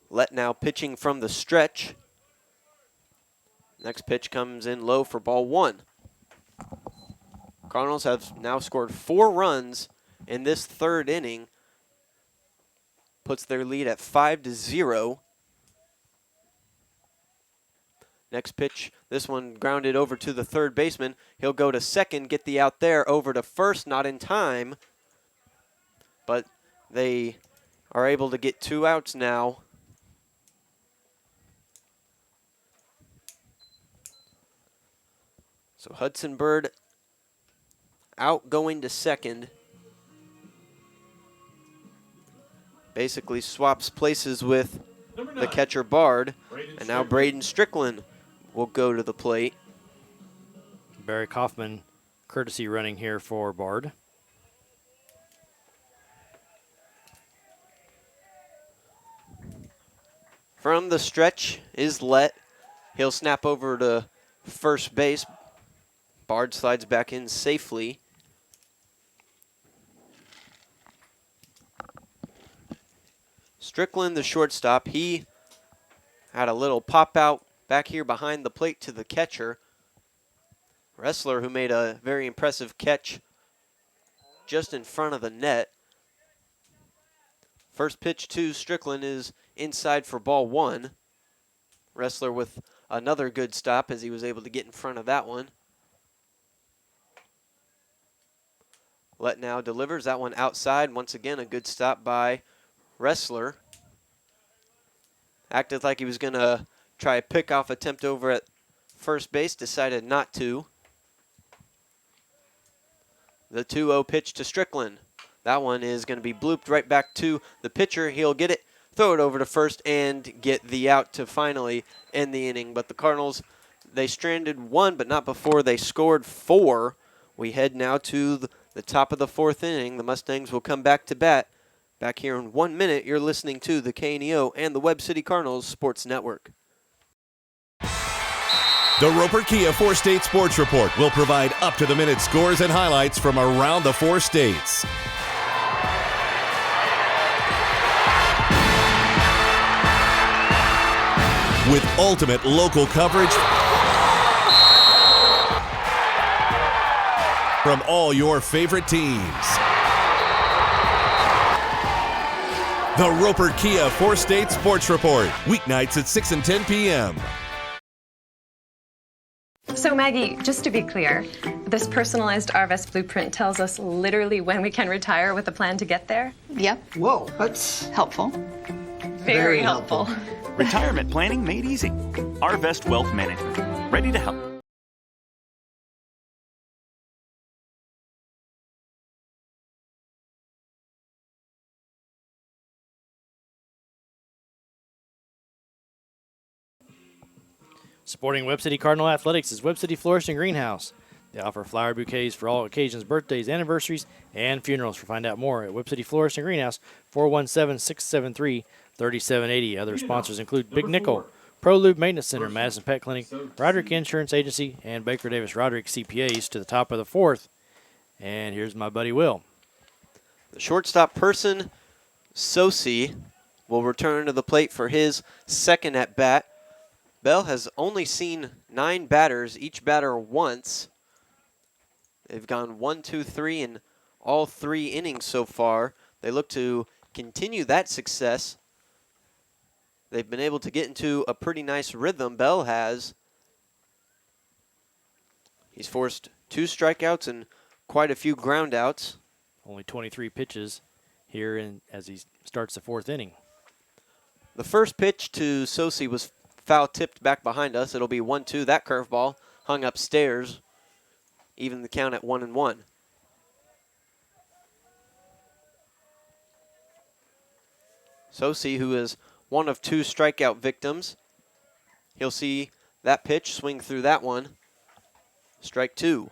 Let now pitching from the stretch. Next pitch comes in low for ball one. Cardinals have now scored 4 runs in this third inning. Puts their lead at 5-0. Next pitch, this one grounded over to the third baseman. He'll go to second, get the out there, over to first, not in time. But they are able to get 2 outs now. So Hudson Bird out going to second. Basically swaps places with the catcher Bard. And now Braden Strickland will go to the plate. Barry Kaufman, courtesy running here for Bard. From the stretch is Let. He'll snap over to first base. Bard slides back in safely. Strickland, the shortstop, he had a little pop out back here behind the plate to the catcher. Wrestler, who made a very impressive catch just in front of the net. First pitch to Strickland is inside for ball 1. Wrestler with another good stop as he was able to get in front of that one. Let now delivers that one outside. Once again, a good stop by Wrestler. Acted like he was going to try a pickoff attempt over at first base, decided not to. The 2-0 pitch to Strickland. That one is going to be blooped right back to the pitcher. He'll get it, throw it over to first, and get the out to finally end the inning. But the Cardinals, they stranded 1, but not before they scored 4. We head now to the top of the 4th inning. The Mustangs will come back to bat. Back here in 1 minute, you're listening to the KNEO and the Webb City Cardinals Sports Network. The Roper Kia 4-State Sports Report will provide up-to-the-minute scores and highlights from around the 4 states. With ultimate local coverage from all your favorite teams. The Roper Kia 4-State Sports Report, weeknights at 6 and 10 p.m. So Maggie, just to be clear, this personalized RVest blueprint tells us literally when we can retire with a plan to get there? Yep. Whoa, that's helpful. Very helpful. Retirement planning made easy. Arvest Wealth Management. Ready to help. Supporting Webb City Cardinal Athletics is Webb City Flourishing Greenhouse. They offer flower bouquets for all occasions, birthdays, anniversaries, and funerals. Find out more at Webb City Flourishing Greenhouse, 417-673-3780. Other sponsors include Big Nickel, Pro Lube Maintenance Center, Madison Pet Clinic, Roderick Insurance Agency, and Baker Davis Roderick CPAs to the top of the 4th. And here's my buddy Will. The shortstop person, Sosi, will return to the plate for his second at-bat. Bell has only seen 9 batters, each batter once. They've gone 1, 2, 3 in all 3 innings so far. They look to continue that success. They've been able to get into a pretty nice rhythm, Bell has. He's forced 2 strikeouts and quite a few groundouts. Only 23 pitches here as he starts the 4th inning. The first pitch to Sosi was foul tipped back behind us. It'll be 1-2. That curveball hung upstairs. Even the count at 1-1. Sosi, who is one of 2 strikeout victims. He'll see that pitch, swing through that one. Strike 2.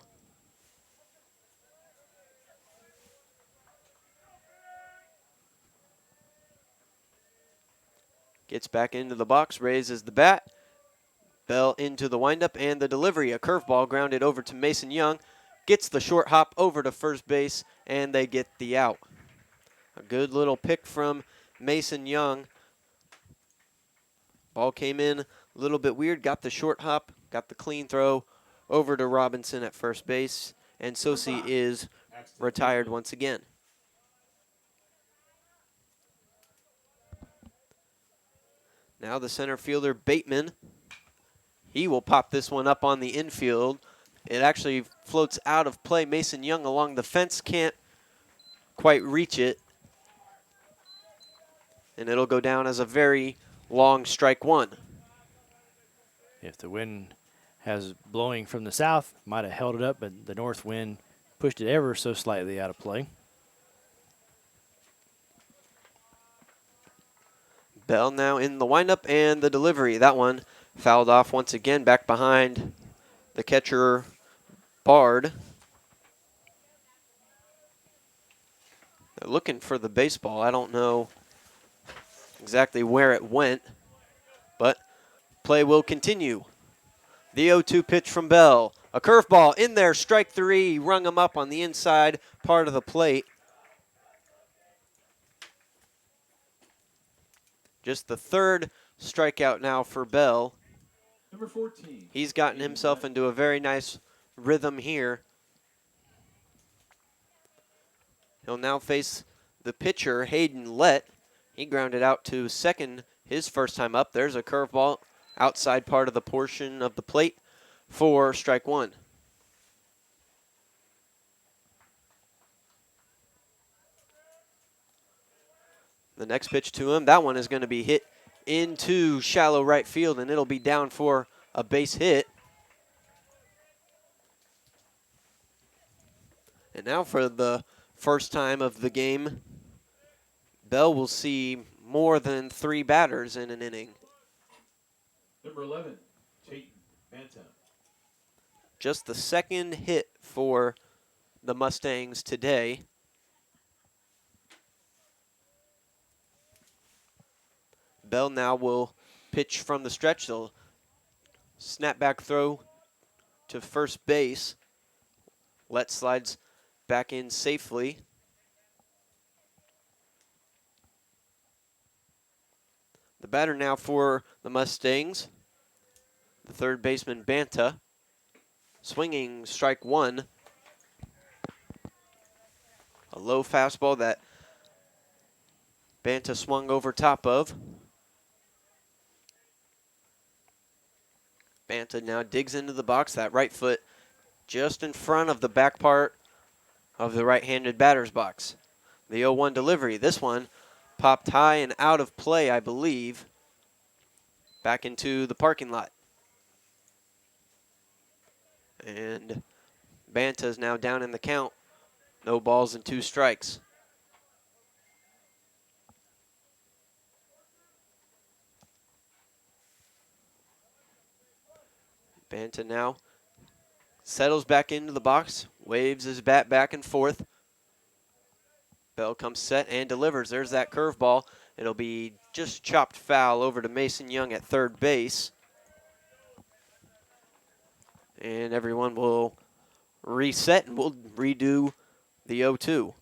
Gets back into the box, raises the bat. Bell into the windup and the delivery. A curveball grounded over to Mason Young. Gets the short hop over to first base, and they get the out. A good little pick from Mason Young. Ball came in a little bit weird. Got the short hop, got the clean throw over to Robinson at first base. And Sosi is retired once again. Now the center fielder, Bateman. He will pop this one up on the infield. It actually floats out of play. Mason Young along the fence can't quite reach it. And it'll go down as a very long strike 1. If the wind has blowing from the south, might have held it up, but the north wind pushed it ever so slightly out of play. Bell now in the windup and the delivery. That one fouled off once again back behind the catcher, Bard. They're looking for the baseball. I don't know exactly where it went, but play will continue. The 0-2 pitch from Bell. A curveball in there, strike 3. Rung him up on the inside part of the plate. Just the 3rd strikeout now for Bell. Number 14. He's gotten himself into a very nice rhythm here. He'll now face the pitcher, Hayden Lett. He grounded out to second his first time up. There's a curveball outside part of the portion of the plate for strike one. The next pitch to him, that one is going to be hit into shallow right field, and it'll be down for a base hit. And now for the first time of the game, Bell will see more than 3 batters in an inning. Number 11, Tate Banta. Just the second hit for the Mustangs today. Bell now will pitch from the stretch. They'll snap back throw to first base. Let slides back in safely. The batter now for the Mustangs, the third baseman Banta, swinging strike one. A low fastball that Banta swung over top of. Banta now digs into the box, that right foot just in front of the back part of the right-handed batter's box. The 0-1 delivery, this one popped high and out of play, I believe, back into the parking lot. And Banta's now down in the count. No balls and 2 strikes. Banta now settles back into the box, waves his bat back and forth. Bell comes set and delivers. There's that curveball. It'll be just chopped foul over to Mason Young at third base. And everyone will reset and we'll redo the 0-2.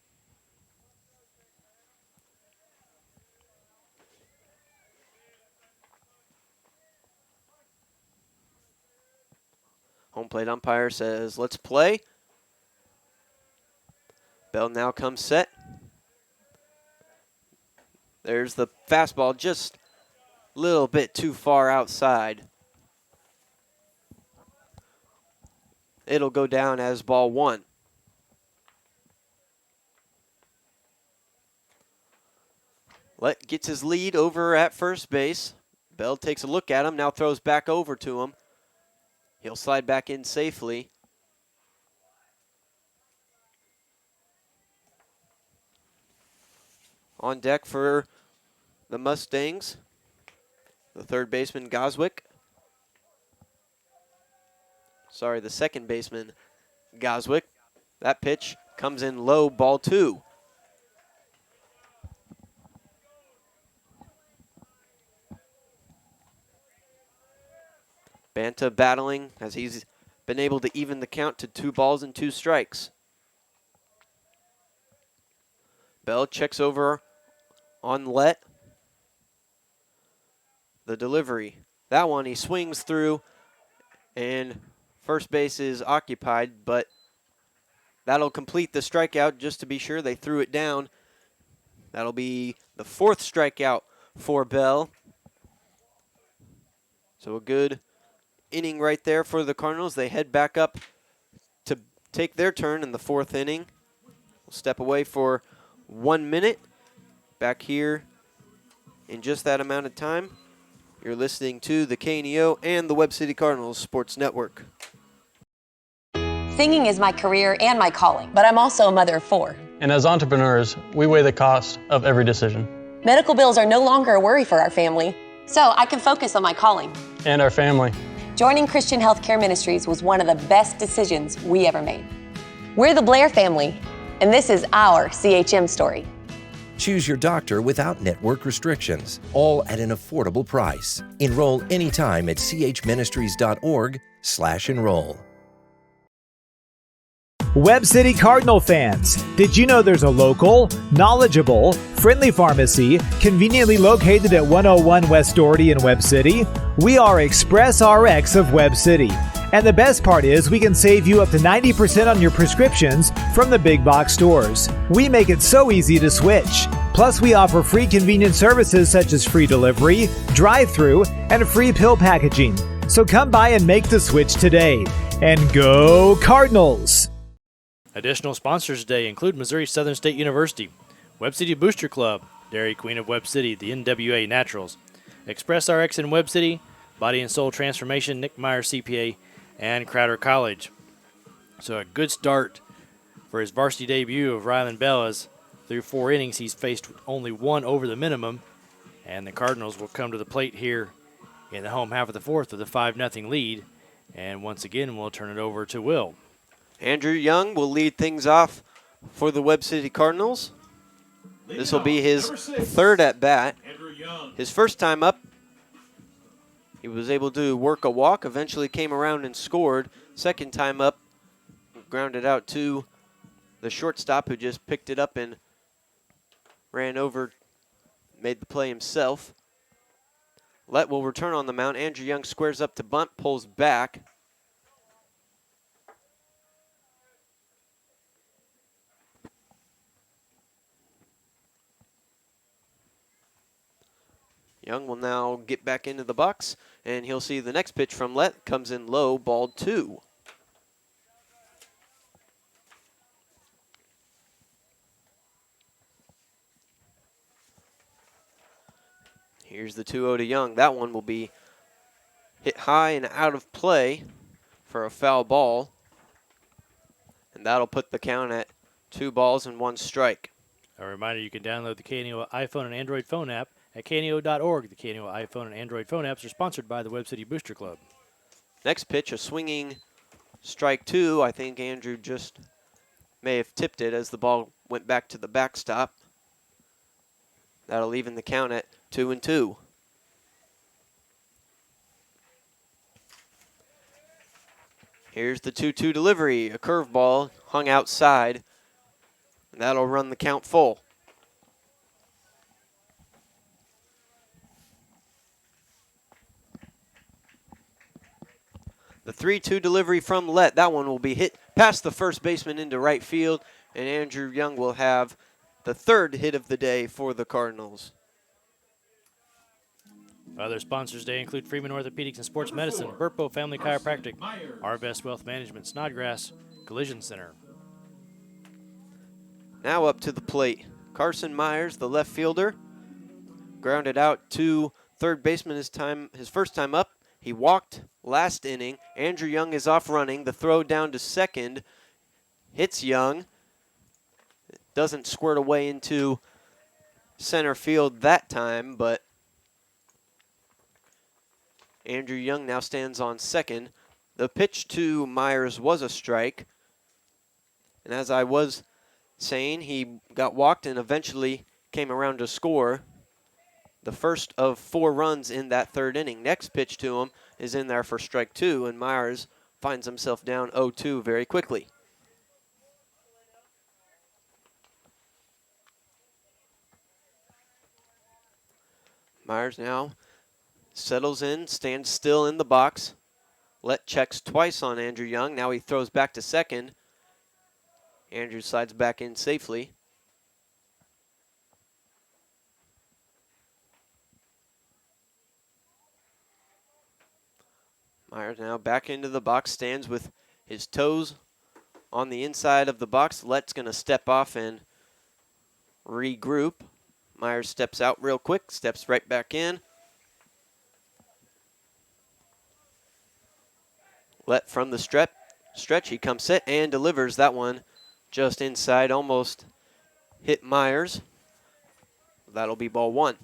Home plate umpire says, let's play. Bell now comes set. There's the fastball, just a little bit too far outside. It'll go down as ball 1. Let gets his lead over at first base. Bell takes a look at him, now throws back over to him. He'll slide back in safely. On deck for the Mustangs, the third baseman Goswick. Sorry, the second baseman Goswick. That pitch comes in low, ball 2. Banta battling as he's been able to even the count to 2 balls and 2 strikes. Bell checks over on Let. The delivery. That one he swings through and first base is occupied, but that'll complete the strikeout just to be sure. They threw it down. That'll be the 4th strikeout for Bell. So a good inning right there for the Cardinals. They head back up to take their turn in the 4th inning. We'll step away for 1 minute. Back here in just that amount of time. You're listening to the KNEO and the Webb City Cardinals Sports Network. Singing is my career and my calling, but I'm also a mother of 4. And as entrepreneurs, we weigh the cost of every decision. Medical bills are no longer a worry for our family, so I can focus on my calling. And our family. Joining Christian Healthcare Ministries was one of the best decisions we ever made. We're the Blair family, and this is our CHM story. Choose your doctor without network restrictions, all at an affordable price. Enroll anytime at chministries.org/enroll. Webb City Cardinal fans, did you know there's a local, knowledgeable, friendly pharmacy conveniently located at 101 West Doherty in Webb City? We are Express RX of Webb City. And the best part is we can save you up to 90% on your prescriptions from the big box stores. We make it so easy to switch. Plus, we offer free convenient services such as free delivery, drive-through, and free pill packaging. So come by and make the switch today. And go Cardinals! Additional sponsors today include Missouri Southern State University, Webb City Booster Club, Dairy Queen of Webb City, the NWA Naturals, Express RX in Webb City, Body and Soul Transformation, Nick Meyer CPA, and Crowder College. So a good start for his varsity debut of Rylan Bell, as through 4 innings he's faced only 1 over the minimum, and the Cardinals will come to the plate here in the home half of the 4th with a 5-0 lead, and once again we'll turn it over to Will. Andrew Young will lead things off for the Webb City Cardinals. This will be his 3rd at bat. His first time up, he was able to work a walk, eventually came around and scored. Second time up, grounded out to the shortstop, who just picked it up and ran over, made the play himself. Lett will return on the mound. Andrew Young squares up to bunt, pulls back. Young will now get back into the box, and he'll see the next pitch from Lett. Comes in low, ball 2. Here's the 2-0 to Young. That one will be hit high and out of play for a foul ball. And that'll put the count at 2 balls and 1 strike. A reminder, you can download the KNO iPhone and Android phone app at kno.org. The KNO iPhone and Android phone apps are sponsored by the Webb City Booster Club. Next pitch, a swinging strike 2. I think Andrew just may have tipped it as the ball went back to the backstop. That'll even the count at 2-2. Here's the 2-2 delivery. A curveball hung outside. And that'll run the count full. The 3-2 delivery from Lett. That one will be hit past the first baseman into right field. And Andrew Young will have the 3rd hit of the day for the Cardinals. Other sponsors today include Freeman Orthopedics and Sports Medicine, Burpo Family Chiropractic, Our Best Wealth Management, Snodgrass Collision Center. Now up to the plate, Carson Myers, the left fielder, grounded out to third baseman his first time up. He walked last inning. Andrew Young is off running. The throw down to second hits Young. It doesn't squirt away into center field that time, but Andrew Young now stands on second. The pitch to Myers was a strike. And as I was saying, he got walked and eventually came around to score the first of 4 runs in that 3rd inning. Next pitch to him is in there for strike 2, and Myers finds himself down 0-2 very quickly. Myers now settles in, stands still in the box. Lett checks twice on Andrew Young. Now he throws back to second. Andrew slides back in safely. Myers now back into the box, stands with his toes on the inside of the box. Lett's going to step off and regroup. Myers steps out real quick, steps right back in. Lett from the stretch, he comes set and delivers that one just inside, almost hit Myers. That'll be ball 1.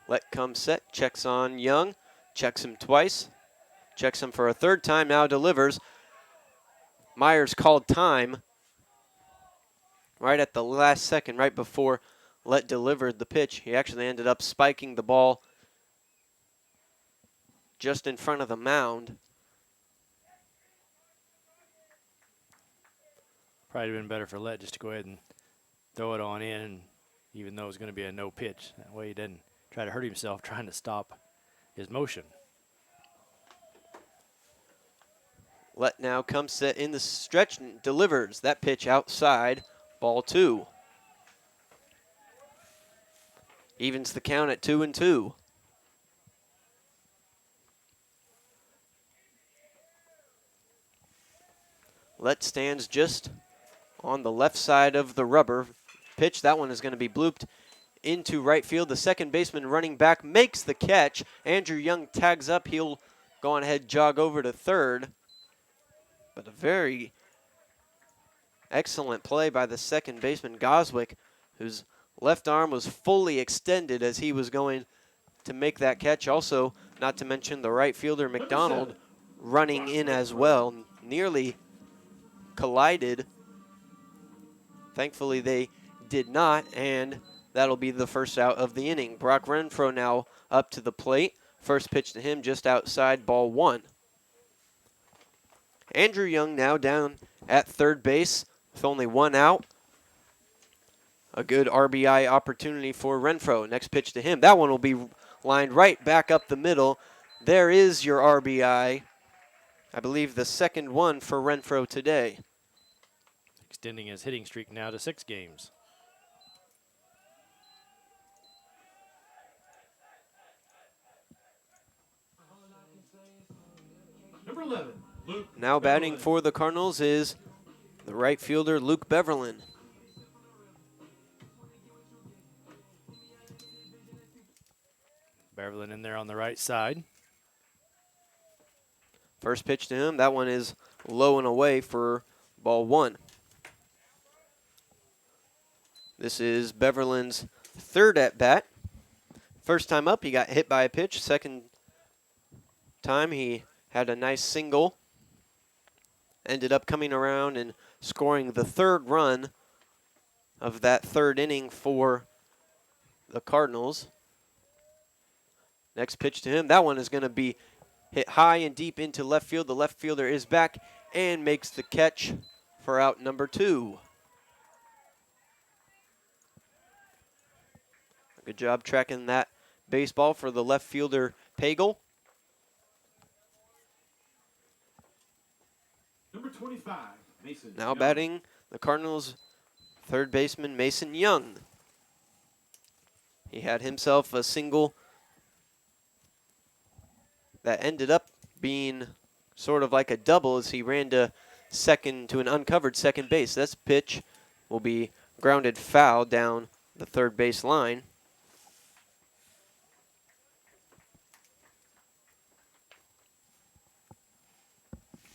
Lett comes set, checks on Young, checks him twice, checks him for a 3rd time, now delivers. Myers called time right at the last second, right before Lett delivered the pitch. He actually ended up spiking the ball just in front of the mound. Probably been better for Lett just to go ahead and throw it on in, even though it was going to be a no pitch. That way he didn't try to hurt himself trying to stop his motion. Let now comes set in the stretch and delivers. That pitch outside, ball 2. Evens the count at 2-2. Let stands just on the left side of the rubber. Pitch, that one is going to be blooped into right field. The second baseman running back makes the catch. Andrew Young tags up. He'll go on ahead, jog over to third. But a very excellent play by the second baseman, Goswick, whose left arm was fully extended as he was going to make that catch. Also, not to mention the right fielder, McDonald, running in as well. Nearly collided. Thankfully, they did not, and that'll be the first out of the inning. Brock Renfro now up to the plate. First pitch to him just outside, ball 1. Andrew Young now down at third base with only 1 out. A good RBI opportunity for Renfro. Next pitch to him. That one will be lined right back up the middle. There is your RBI. I believe the second one for Renfro today. Extending his hitting streak now to 6 games. Number 11, Luke. Now batting for the Cardinals is the right fielder, Luke Beverlin. Beverlin in there on the right side. First pitch to him. That one is low and away for ball 1. This is Beverlin's third at bat. First time up, he got hit by a pitch. Second time, he had a nice single. Ended up coming around and scoring the third run of that third inning for the Cardinals. Next pitch to him. That one is going to be hit high and deep into left field. The left fielder is back and makes the catch for out number 2. Good job tracking that baseball for the left fielder, Pagel. Number 25, Mason. Now Young. batting the Cardinals' third baseman, Mason Young. He had himself a single that ended up being sort of like a double as he ran to second to an uncovered second base. This pitch will be grounded foul down the third base line.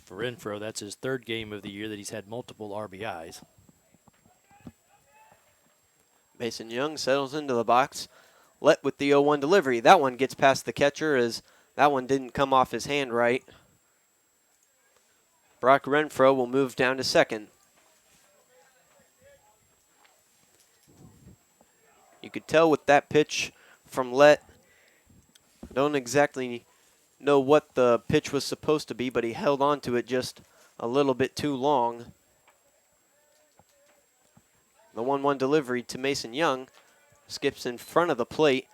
For Renfro, that's his third game of the year that he's had multiple RBIs. Mason Young settles into the box. Let with the 0-1 delivery. That one gets past the catcher as that one didn't come off his hand right. Brock Renfro will move down to second. You could tell with that pitch from Let, don't exactly know what the pitch was supposed to be, but he held on to it just a little bit too long. The 1-1 delivery to Mason Young skips in front of the plate.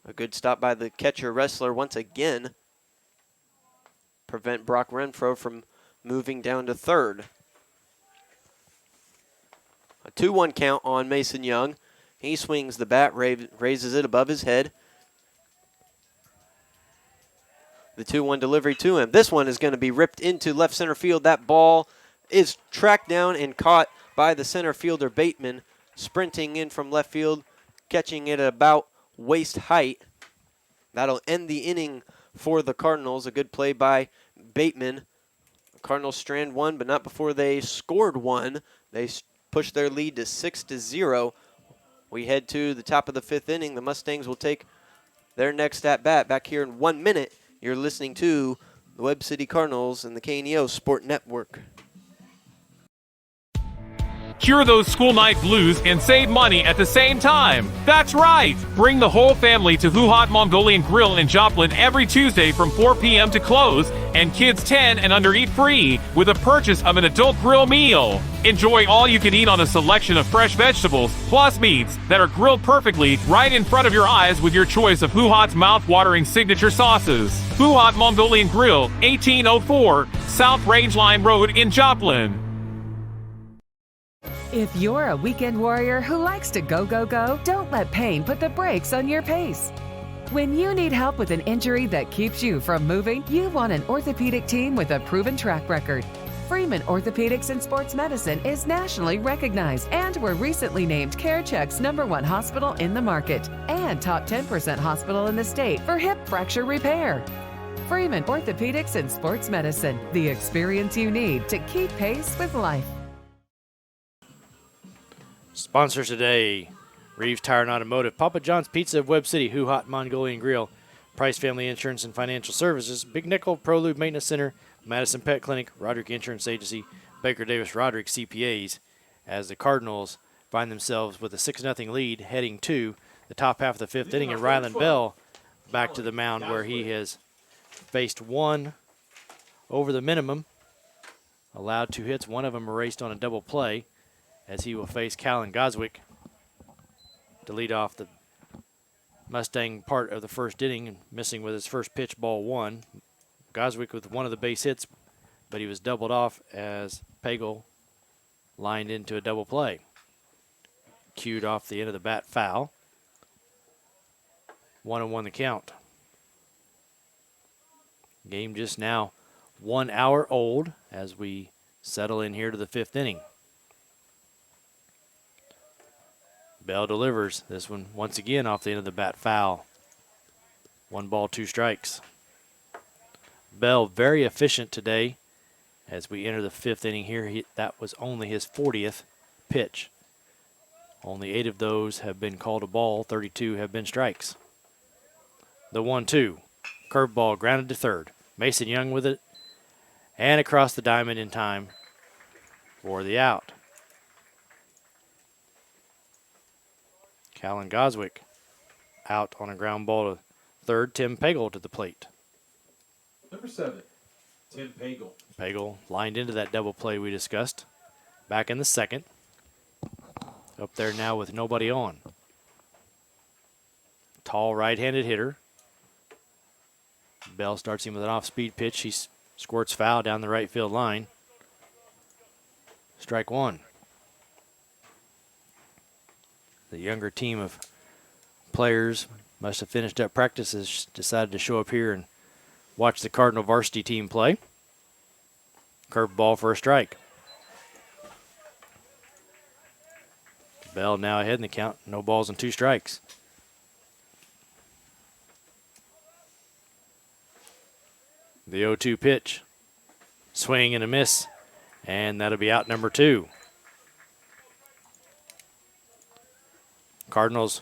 A good stop by the catcher wrestler once again. Prevent Brock Renfro from moving down to third. A 2-1 count on Mason Young. He swings the bat, raises it above his head. The 2-1 delivery to him. This one is going to be ripped into left center field. That ball is tracked down and caught by the center fielder Bateman, sprinting in from left field, catching it at about waist height. That'll end the inning for the Cardinals. A good play by Bateman. The Cardinals strand one, but not before they scored one. They pushed their lead to 6-0. We head to the top of the 5th inning. The Mustangs will take their next at-bat back here in 1 minute. You're listening to the Webb City Cardinals and the KNEO Sport Network. Cure those school night blues and save money at the same time. That's right! Bring the whole family to Who Hot Mongolian Grill in Joplin every Tuesday from 4 p.m. to close, and kids 10 and under eat free with a purchase of an adult grill meal. Enjoy all you can eat on a selection of fresh vegetables plus meats that are grilled perfectly right in front of your eyes with your choice of Who Hot's mouth-watering signature sauces. Who Hot Mongolian Grill, 1804 South Rangeline Road in Joplin. If you're a weekend warrior who likes to go, go, go, don't let pain put the brakes on your pace. When you need help with an injury that keeps you from moving, you want an orthopedic team with a proven track record. Freeman Orthopedics and Sports Medicine is nationally recognized and were recently named CareCheck's #1 hospital in the market and top 10% hospital in the state for hip fracture repair. Freeman Orthopedics and Sports Medicine, the experience you need to keep pace with life. Sponsors today, Reeves Tire and Automotive, Papa John's Pizza of Webb City, Who Hot Mongolian Grill, Price Family Insurance and Financial Services, Big Nickel Pro Lube Maintenance Center, Madison Pet Clinic, Roderick Insurance Agency, Baker Davis Roderick CPAs, as the Cardinals find themselves with a 6-0 lead heading to the top half of the fifth inning, and Ryland Bell back to the mound where he has faced one over the minimum, allowed 2 hits, one of them erased on a double play, as he will face Callan Goswick to lead off the Mustang part of the first inning, and missing with his first pitch, ball 1. Goswick with one of the base hits, but he was doubled off as Pagel lined into a double play. Cued off the end of the bat, foul. 1-1 the count. Game just now 1 hour old as we settle in here to the fifth inning. Bell delivers this one once again off the end of the bat, foul. 1 ball, 2 strikes. Bell very efficient today as we enter the fifth inning here. That was only his 40th pitch. Only 8 of those have been called a ball, 32 have been strikes. The 1-2, curveball grounded to third. Mason Young with it, and across the diamond in time for the out. Callan Goswick out on a ground ball to third. Tim Pagel to the plate. Number 7, Tim Pagel. Pagel lined into that double play we discussed. Back in the second. Up there now with nobody on. Tall right-handed hitter. Bell starts him with an off-speed pitch. He squirts foul down the right field line. Strike 1. The younger team of players must have finished up practices, decided to show up here and watch the Cardinal varsity team play. Curved ball for a strike. Bell now ahead in the count. No balls and 2 strikes. The 0-2 pitch. Swing and a miss. And that'll be out number 2. Cardinals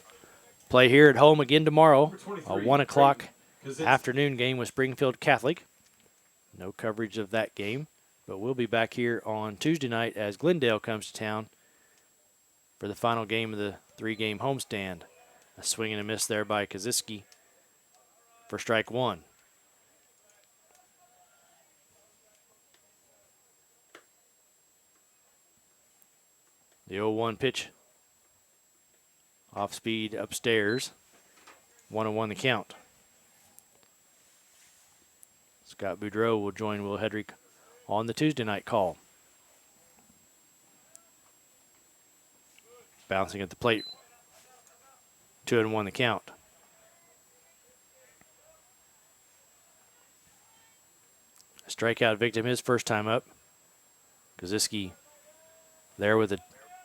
play here at home again tomorrow. A 1 o'clock afternoon game with Springfield Catholic. No coverage of that game, but we'll be back here on Tuesday night as Glendale comes to town for the final game of the 3-game homestand. A swing and a miss there by Kaziski for strike 1. The 0-1 pitch. Off speed upstairs. 1-1 the count. Scott Boudreau will join Will Hedrick on the Tuesday night call. Bouncing at the plate. 2-1 the count. A strikeout victim his first time up. Kaziski there with a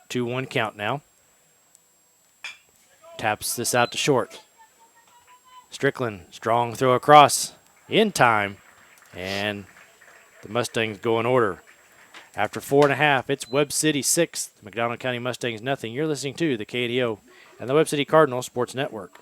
2-1 count now. Taps this out to short. Strickland, strong throw across in time. And the Mustangs go in order. After 4.5, it's Webb City 6, McDonald County Mustangs nothing. You're listening to the KDO and the Webb City Cardinal Sports Network.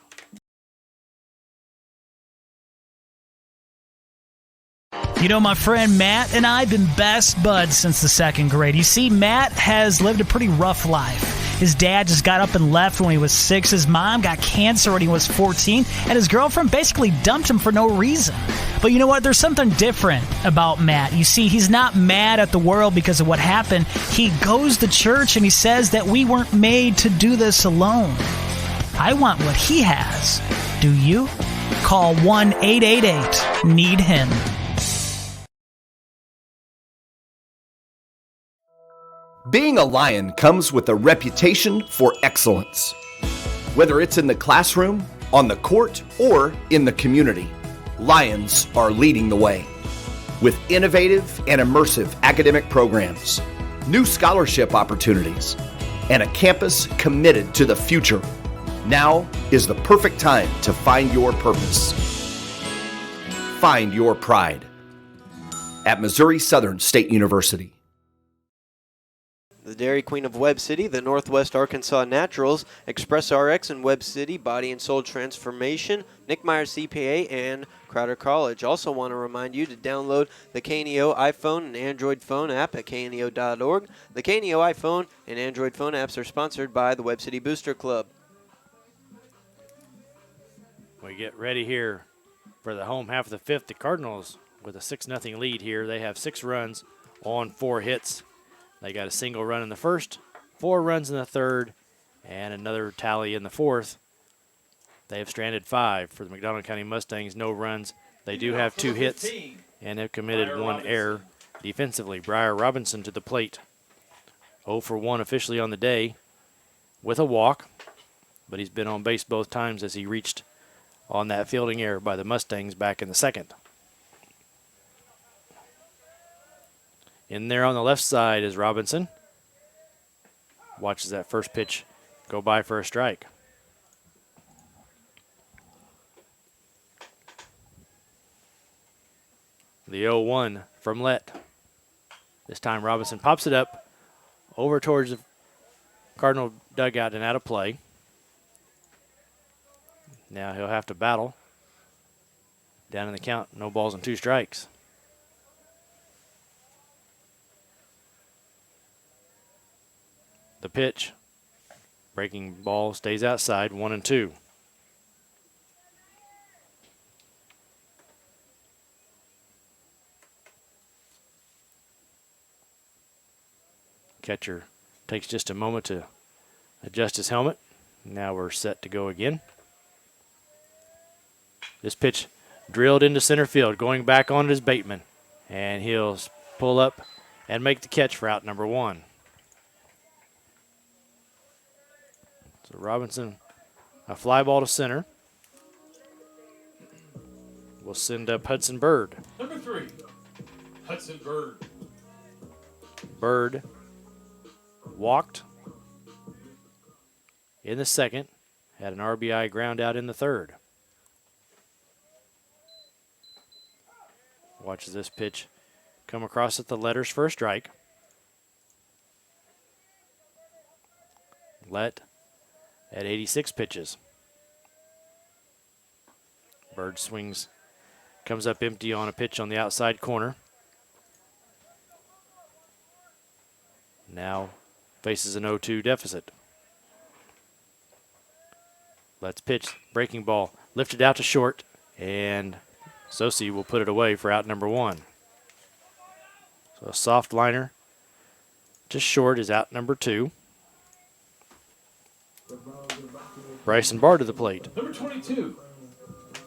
You know, my friend Matt and I have been best buds since the second grade. You see, Matt has lived a pretty rough life. His dad just got up and left when he was 6. His mom got cancer when he was 14. And his girlfriend basically dumped him for no reason. But you know what? There's something different about Matt. You see, he's not mad at the world because of what happened. He goes to church and he says that we weren't made to do this alone. I want what he has. Do you? Call 1-888-NEED-HIM. Being a Lion comes with a reputation for excellence. Whether it's in the classroom, on the court, or in the community, Lions are leading the way. With innovative and immersive academic programs, new scholarship opportunities, and a campus committed to the future, now is the perfect time to find your purpose. Find your pride at Missouri Southern State University. The Dairy Queen of Webb City, the Northwest Arkansas Naturals, Express RX and Webb City, Body and Soul Transformation, Nick Meyer CPA, and Crowder College. Also want to remind you to download the KNEO iPhone and Android phone app at kneo.org. The KNEO iPhone and Android phone apps are sponsored by the Webb City Booster Club. We get ready here for the home half of the fifth. The Cardinals with a 6-0 lead here. They have 6 runs on 4 hits. They got a single run in the first, 4 runs in the third, and another tally in the fourth. They have stranded 5 for the McDonald County Mustangs. No runs. They do have 2 hits and have committed 1 error defensively. Briar Robinson to the plate. 0 for 1 officially on the day with a walk, but he's been on base both times as he reached on that fielding error by the Mustangs back in the second. In there on the left side is Robinson. Watches that first pitch go by for a strike. The 0-1 from Lett. This time Robinson pops it up over towards the Cardinal dugout and out of play. Now he'll have to battle. Down in the count, no balls and 2 strikes. The pitch, breaking ball stays outside, 1-2. Catcher takes just a moment to adjust his helmet. Now we're set to go again. This pitch drilled into center field, going back on his Bateman, and he'll pull up and make the catch for out number 1. So Robinson, a fly ball to center. We'll send up Hudson Bird. Number 3, Hudson Bird. Bird walked in the second, had an RBI ground out in the third. Watches this pitch come across at the letters for a strike. Lett at 86 pitches. Bird swings, comes up empty on a pitch on the outside corner. Now faces an 0-2 deficit. Lett's pitch, breaking ball, lifted out to short, and Sosi will put it away for out number 1. So a soft liner, just short is out number 2. Bryson Bard to the plate. Number 22,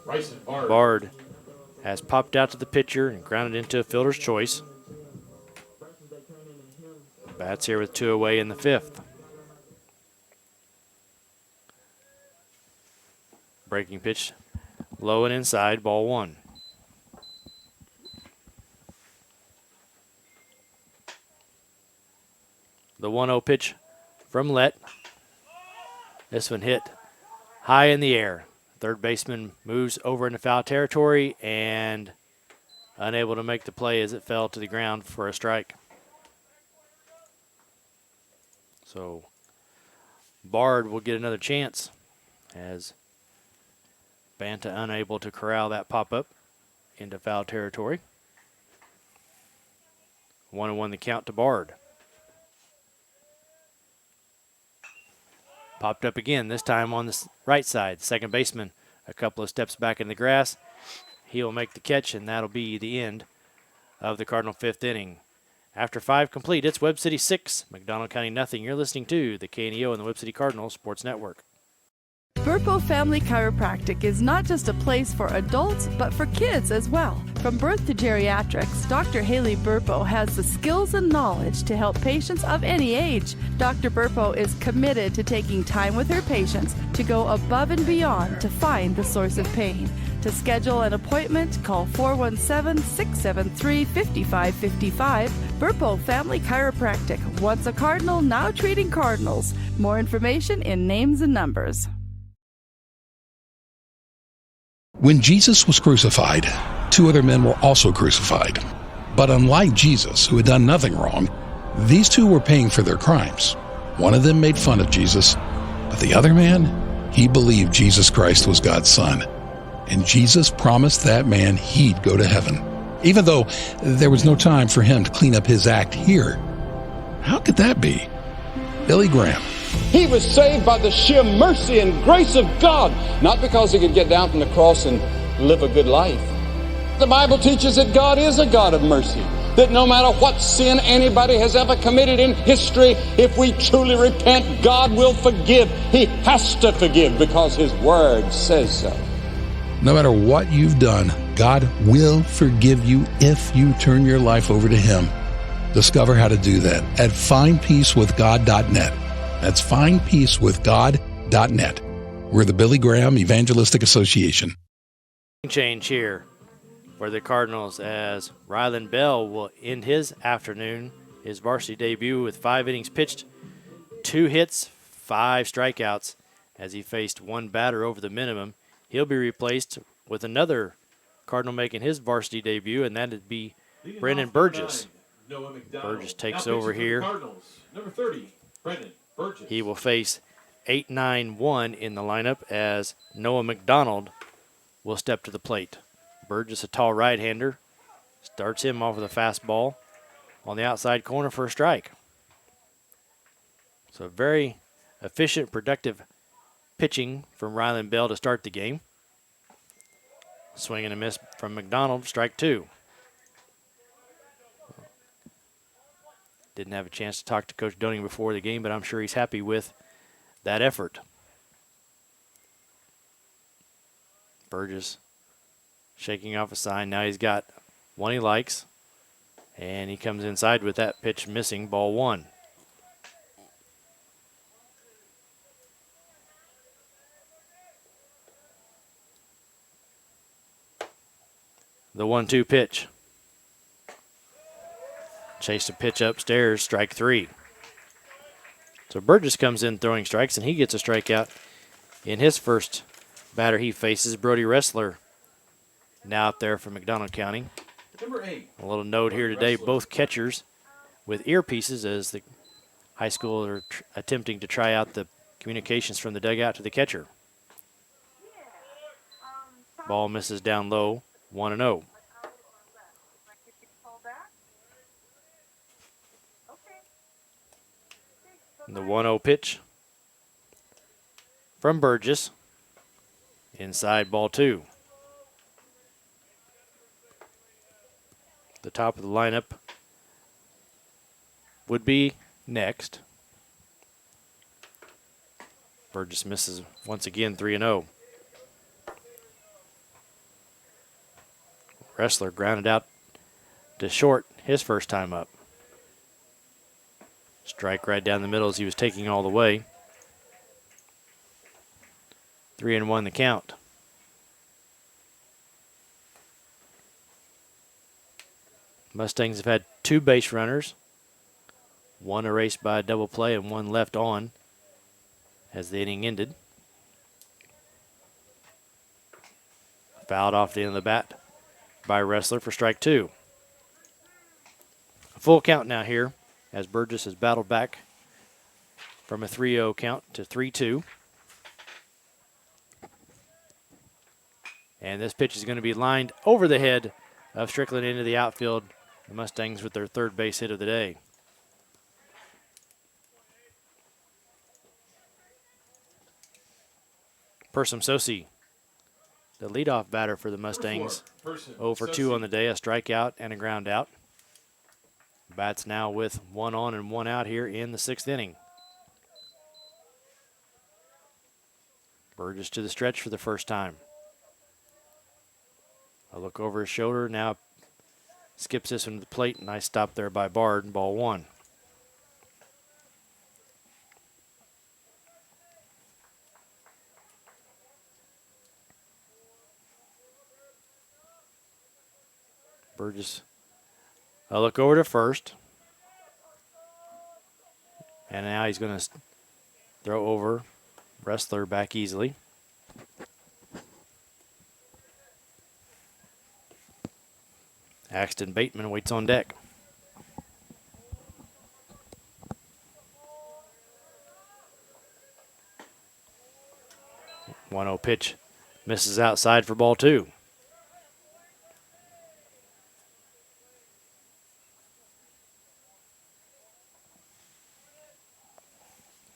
Bryson Bard. Bard has popped out to the pitcher and grounded into a fielder's choice. Bats here with 2 away in the 5th. Breaking pitch, low and inside, ball 1. The 1-0 pitch from Lett. This one hit high in the air. Third baseman moves over into foul territory and unable to make the play as it fell to the ground for a strike. So Bard will get another chance as Banta unable to corral that pop-up into foul territory. 1-1 the count to Bard. Popped up again, this time on the right side. Second baseman a couple of steps back in the grass. He'll make the catch, and that'll be the end of the Cardinal fifth inning. After 5 complete, it's Webb City 6, McDonald County nothing. You're listening to the KNEO and the Webb City Cardinals Sports Network. Burpo Family Chiropractic is not just a place for adults, but for kids as well. From birth to geriatrics, Dr. Haley Burpo has the skills and knowledge to help patients of any age. Dr. Burpo is committed to taking time with her patients to go above and beyond to find the source of pain. To schedule an appointment, call 417-673-5555. Burpo Family Chiropractic, once a Cardinal, now treating Cardinals. More information in names and numbers. When Jesus was crucified, 2 other men were also crucified. But unlike Jesus, who had done nothing wrong, these 2 were paying for their crimes. One of them made fun of Jesus, but the other man, he believed Jesus Christ was God's son. And Jesus promised that man he'd go to heaven, even though there was no time for him to clean up his act here. How could that be? Billy Graham. He was saved by the sheer mercy and grace of God, not because he could get down from the cross and live a good life. The Bible teaches that God is a God of mercy, that no matter what sin anybody has ever committed in history, if we truly repent, God will forgive. He has to forgive because his word says so. No matter what you've done, God will forgive you if you turn your life over to him. Discover how to do that at findpeacewithgod.net. That's findpeacewithgod.net. We're the Billy Graham Evangelistic Association. Change here for the Cardinals as Rylan Bell will end his afternoon, his varsity debut with 5 innings pitched, 2 hits, 5 strikeouts as he faced 1 batter over the minimum. He'll be replaced with another Cardinal making his varsity debut, and that'd be Brendan Burgess. Burgess takes over here. Number 30, Brendan Burgess. He will face 8-9-1 in the lineup as Noah McDonald will step to the plate. Burgess, a tall right-hander, starts him off with a fastball on the outside corner for a strike. So very efficient, productive pitching from Rylan Bell to start the game. Swing and a miss from McDonald, strike 2. Didn't have a chance to talk to Coach Doning before the game, but I'm sure he's happy with that effort. Burgess shaking off a sign. Now he's got one he likes, and he comes inside with that pitch missing, ball 1. The 1-2 pitch. Chased a pitch upstairs, strike 3. So Burgess comes in throwing strikes, and he gets a strikeout in his first batter he faces, Brody Wrestler, now out there for McDonald County. Number 8. A little note here today, both catchers with earpieces as the high school are attempting to try out the communications from the dugout to the catcher. Ball misses down low, 1-0. The 1-0 pitch from Burgess. Inside, ball 2. The top of the lineup would be next. Burgess misses once again, 3-0. Wrestler grounded out to short his first time up. Strike right down the middle as he was taking all the way. 3-1 the count. Mustangs have had 2 base runners, 1 erased by a double play and 1 left on as the inning ended. Fouled off the end of the bat by Wrestler for strike 2. A full count now here as Burgess has battled back from a 3-0 count to 3-2. And this pitch is going to be lined over the head of Strickland into the outfield The Mustangs with their third base hit of the day. Person Sosi, the leadoff batter for the Mustangs. 0 for 2 on the day, a strikeout and a ground out. Bats now with 1 on and 1 out here in the 6th inning. Burgess to the stretch for the first time. A look over his shoulder, now skips this one to the plate. Nice stop there by Bard, ball 1. Burgess, a look over to first. And now he's going to throw over. Wrestler back easily. Axton Bateman waits on deck. One 0 pitch misses outside for ball 2.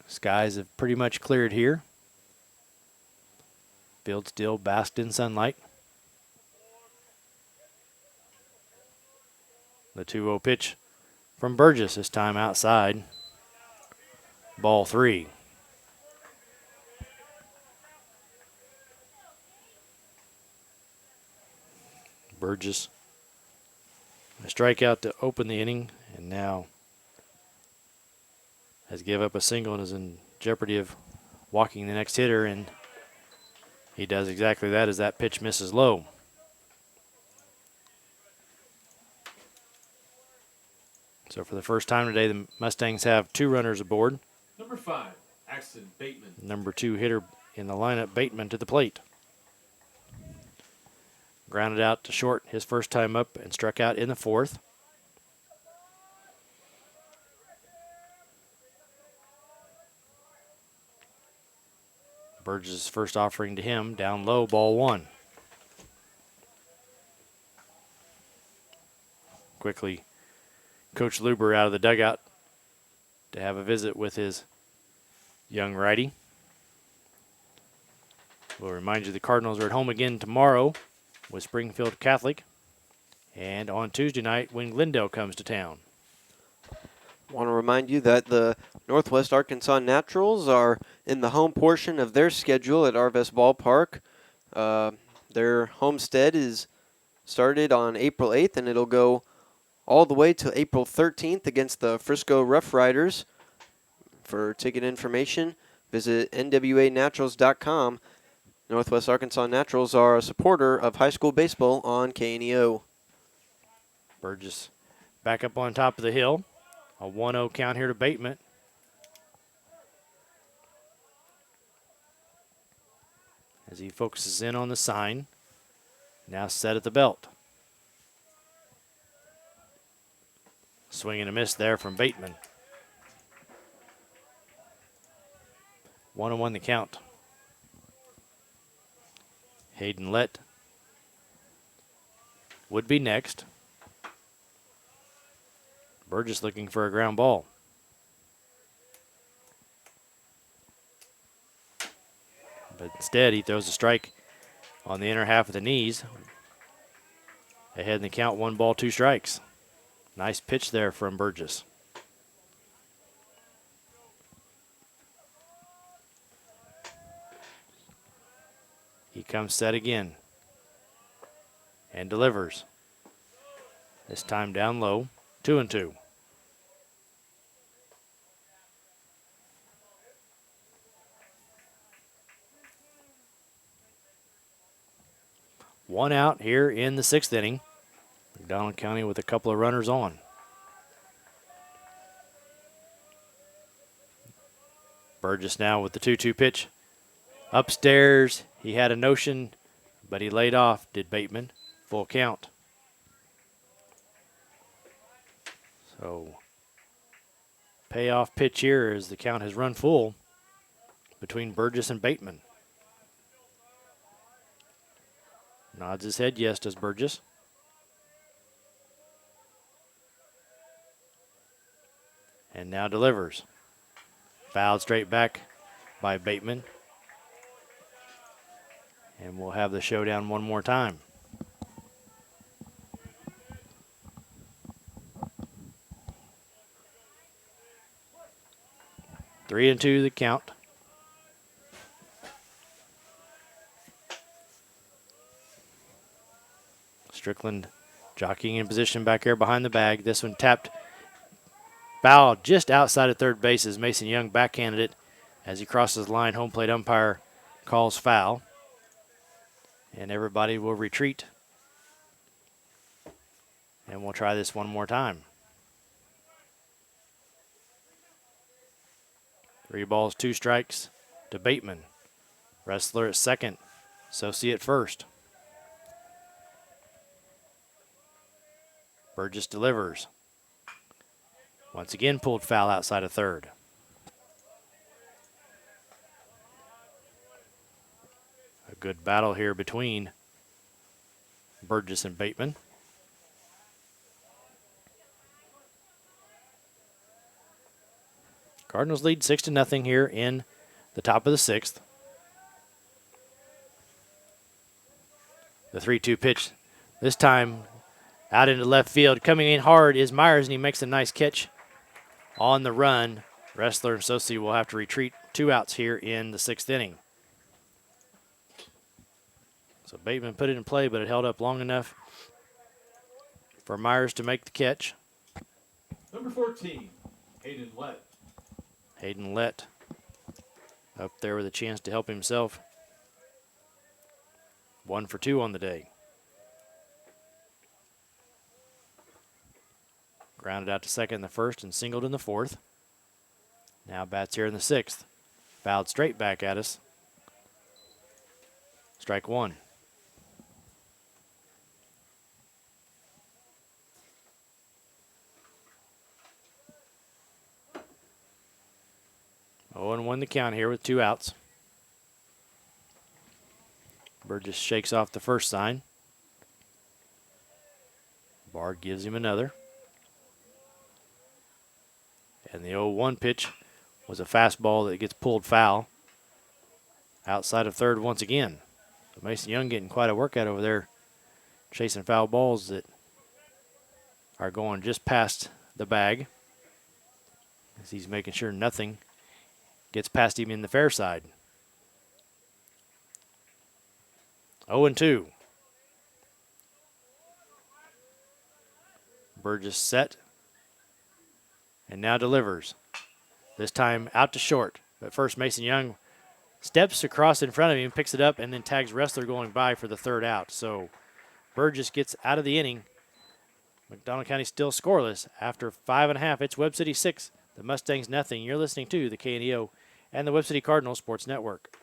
Skies have pretty much cleared here. Field still basked in sunlight. The 2-0 pitch from Burgess, this time outside. Ball 3. Burgess, a strikeout to open the inning, and now has give up a single and is in jeopardy of walking the next hitter, and he does exactly that as that pitch misses low. So for the first time today, the Mustangs have 2 runners aboard. Number 5, Axton Bateman. Number 2 hitter in the lineup, Bateman, to the plate. Grounded out to short his first time up and struck out in the 4th. Burgess' first offering to him, down low, ball 1. Quickly, Coach Luber out of the dugout to have a visit with his young righty. We'll remind you the Cardinals are at home again tomorrow with Springfield Catholic, and on Tuesday night when Glendale comes to town. Want to remind you that the Northwest Arkansas Naturals are in the home portion of their schedule at Arvest Ballpark. Their homestead is started on April 8th, and it'll go all the way to April 13th against the Frisco Rough Riders. For ticket information, visit nwanaturals.com. Northwest Arkansas Naturals are a supporter of high school baseball on KNEO. Burgess back up on top of the hill. A 1-0 count here to Bateman. As he focuses in on the sign. Now set at the belt. Swing and a miss there from Bateman. 1-1 the count. Hayden Lett would be next. Burgess looking for a ground ball. But instead, he throws a strike on the inner half of the knees. Ahead in the count, 1 ball, 2 strikes. Nice pitch there from Burgess. He comes set again and delivers. This time down low, 2-2. One out here in the 6th inning. McDonald County with a couple of runners on. Burgess now with the 2-2 pitch. Upstairs, he had a notion, but he laid off, did Bateman. Full count. So, payoff pitch here as the count has run full between Burgess and Bateman. Nods his head yes, does Burgess. And now delivers. Fouled straight back by Bateman. And we'll have the showdown one more time. Three and two the count. Strickland jockeying in position back here behind the bag. This one tapped. Foul just outside of third base as Mason Young backhanded it. As he crosses the line, home plate umpire calls foul. And everybody will retreat. And we'll try this one more time. 3 balls, 2 strikes to Bateman. Wrestler at second. Sosi at first. Burgess delivers. Once again pulled foul outside of third. A good battle here between Burgess and Bateman. Cardinals lead 6-0 here in the top of the 6th. The 3-2 pitch this time out into left field. Coming in hard is Myers, and he makes a nice catch on the run. Wrestler and Sosi will have to retreat. 2 outs here in the 6th inning. So Bateman put it in play, but it held up long enough for Myers to make the catch. Number 14, Hayden Lett. Hayden Lett up there with a chance to help himself. 1 for 2 on the day. Grounded out to second in the first and singled in the 4th. Now bats here in the 6th. Fouled straight back at us. Strike 1. Oh, and 1 the count here with 2 outs. Burgess shakes off the first sign. Bard gives him another. And the 0-1 pitch was a fastball that gets pulled foul outside of third once again. So Mason Young getting quite a workout over there, chasing foul balls that are going just past the bag, as he's making sure nothing gets past him in the fair side. 0-2. Burgess set. And now delivers. This time out to short. But first Mason Young steps across in front of him, picks it up, and then tags Wrestler going by for the 3rd out. So Burgess gets out of the inning. McDonald County still scoreless after 5.5. It's Webb City 6, the Mustangs nothing. You're listening to the KNEO and the Webb City Cardinal Sports Network.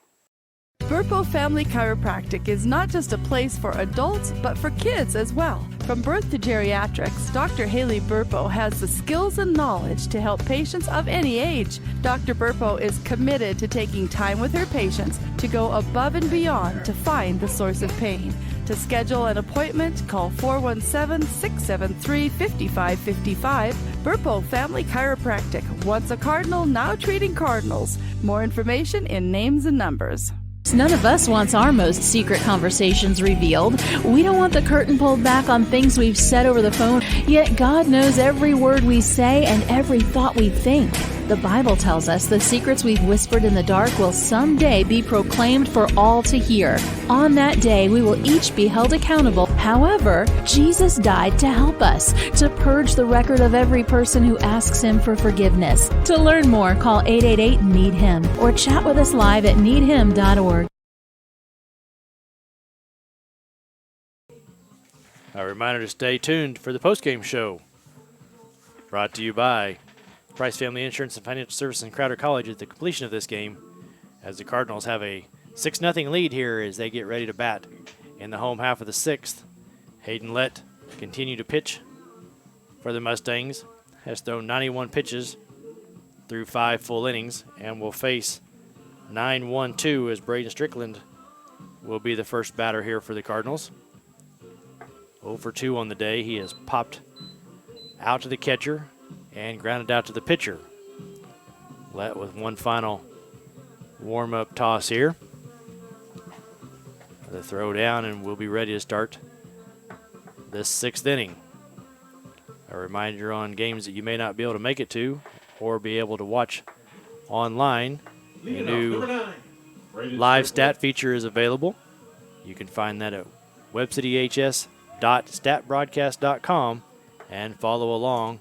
Burpo Family Chiropractic is not just a place for adults, but for kids as well. From birth to geriatrics, Dr. Haley Burpo has the skills and knowledge to help patients of any age. Dr. Burpo is committed to taking time with her patients to go above and beyond to find the source of pain. To schedule an appointment, call 417-673-5555. Burpo Family Chiropractic, once a Cardinal, now treating Cardinals. More information in names and numbers. None of us wants our most secret conversations revealed. We don't want the curtain pulled back on things we've said over the phone, yet God knows every word we say and every thought we think. The Bible tells us the secrets we've whispered in the dark will someday be proclaimed for all to hear. On that day, we will each be held accountable. However, Jesus died to help us, to purge the record of every person who asks Him for forgiveness. To learn more, call 888-NEED-HIM or chat with us live at needhim.org. A reminder to stay tuned for the postgame show. Brought to you by Price Family Insurance and Financial Services in Crowder College at the completion of this game, as the Cardinals have a 6-0 lead here as they get ready to bat in the home half of the 6th. Hayden Lett continue to pitch for the Mustangs. Has thrown 91 pitches through 5 full innings and will face 9-1-2 as Braden Strickland will be the first batter here for the Cardinals. 0 for 2 on the day. He has popped out to the catcher and grounded out to the pitcher. Let with one final warm-up toss here. The throw down, and we'll be ready to start this 6th inning. A reminder on games that you may not be able to make it to or be able to watch online. A new live stat feature is available. You can find that at webcityhs.statbroadcast.com and follow along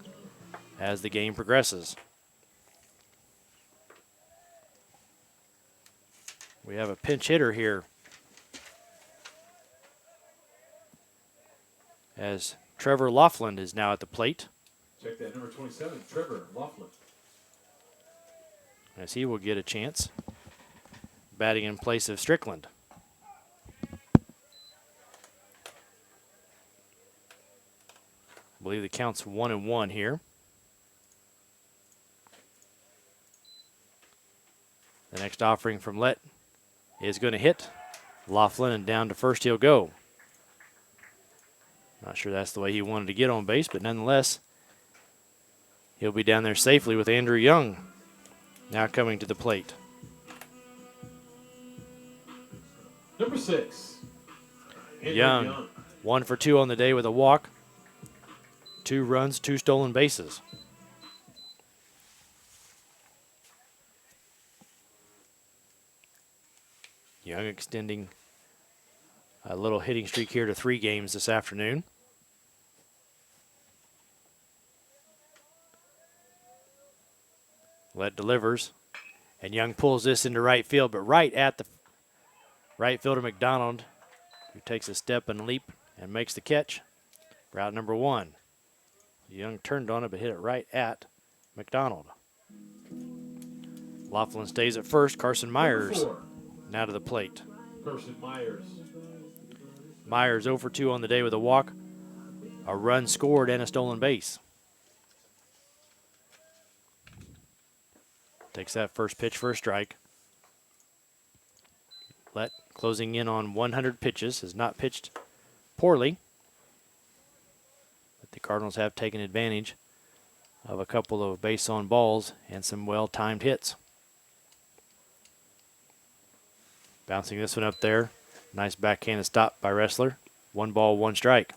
as the game progresses. We have a pinch hitter here as Trevor Laughlin is now at the plate. Check that, number 27, Trevor Laughlin. As he will get a chance, batting in place of Strickland. I believe the count's 1-1 here. The next offering from Lett is going to hit Laughlin, and down to first he'll go. Not sure that's the way he wanted to get on base, but nonetheless, he'll be down there safely with Andrew Young now coming to the plate. Number 6, Young, 1 for 2 on the day with a walk, 2 runs, 2 stolen bases. Young extending a little hitting streak here to 3 games this afternoon. Lett delivers, and Young pulls this into right field, but right at the right fielder McDonald, who takes a step and leap and makes the catch. Route number 1. Young turned on it, but hit it right at McDonald. Laughlin stays at first. Carson Myers now to the plate. Carson Myers. Myers 0 for 2 on the day with a walk, a run scored, and a stolen base. Takes that first pitch for a strike. Lett closing in on 100 pitches, has not pitched poorly. But the Cardinals have taken advantage of a couple of base on balls and some well-timed hits. Bouncing this one up there. Nice backhanded stop by Ressler. 1 ball, 1 strike.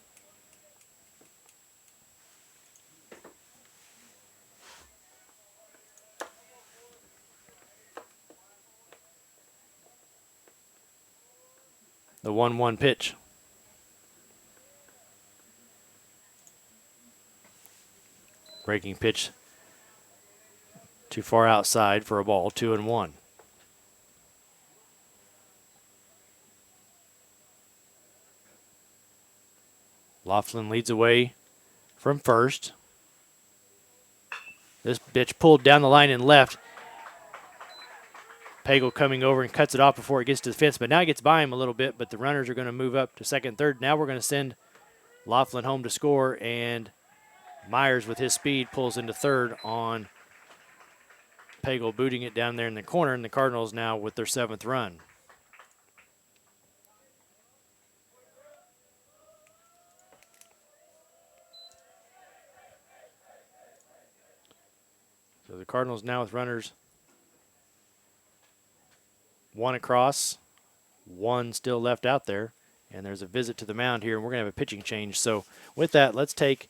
The 1-1 pitch. Breaking pitch too far outside for a ball, 2-1. Laughlin leads away from first. This pitch pulled down the line and left. Pagel coming over and cuts it off before it gets to the fence, but now it gets by him a little bit, but the runners are going to move up to second, third. Now we're going to send Laughlin home to score, and Myers with his speed pulls into third on Pagel booting it down there in the corner, and the Cardinals now with their 7th run. So the Cardinals now with runners 1 across, 1 still left out there, and there's a visit to the mound here, and we're going to have a pitching change. So with that, let's take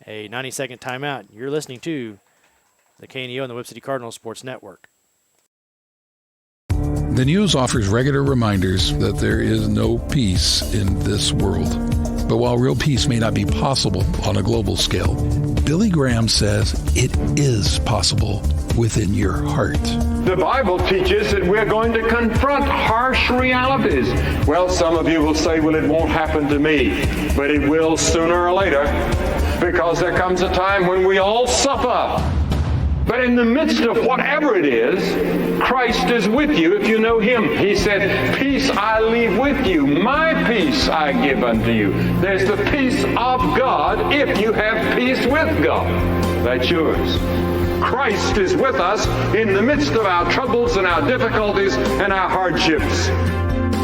a 90-second timeout. You're listening to the KNEO and the Webb City Cardinals Sports Network. The news offers regular reminders that there is no peace in this world. But while real peace may not be possible on a global scale, Billy Graham says it is possible within your heart. The Bible teaches that we're going to confront harsh realities. Well, some of you will say, well, it won't happen to me, but it will sooner or later, because there comes a time when we all suffer. But in the midst of whatever it is, Christ is with you if you know him. He said, peace I leave with you, my peace I give unto you. There's the peace of God if you have peace with God. That's yours. Christ is with us in the midst of our troubles and our difficulties and our hardships.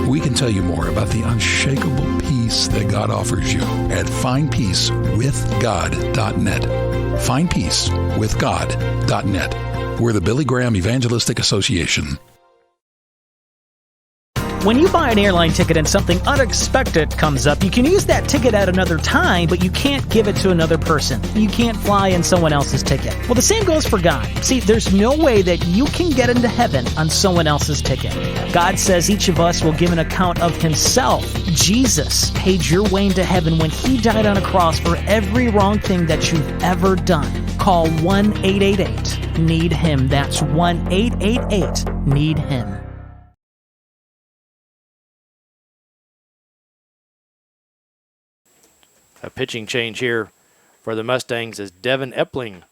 We can tell you more about the unshakable peace that God offers you at findpeacewithgod.net. findpeacewithgod.net. We're the Billy Graham Evangelistic Association. When you buy an airline ticket and something unexpected comes up, you can use that ticket at another time, but you can't give it to another person. You can't fly in someone else's ticket. Well, the same goes for God. See, there's no way that you can get into heaven on someone else's ticket. God says each of us will give an account of himself. Jesus paid your way into heaven when he died on a cross for every wrong thing that you've ever done. Call 1-888-NEED-HIM. That's 1-888-NEED-HIM. A pitching change here for the Mustangs as Devin Epling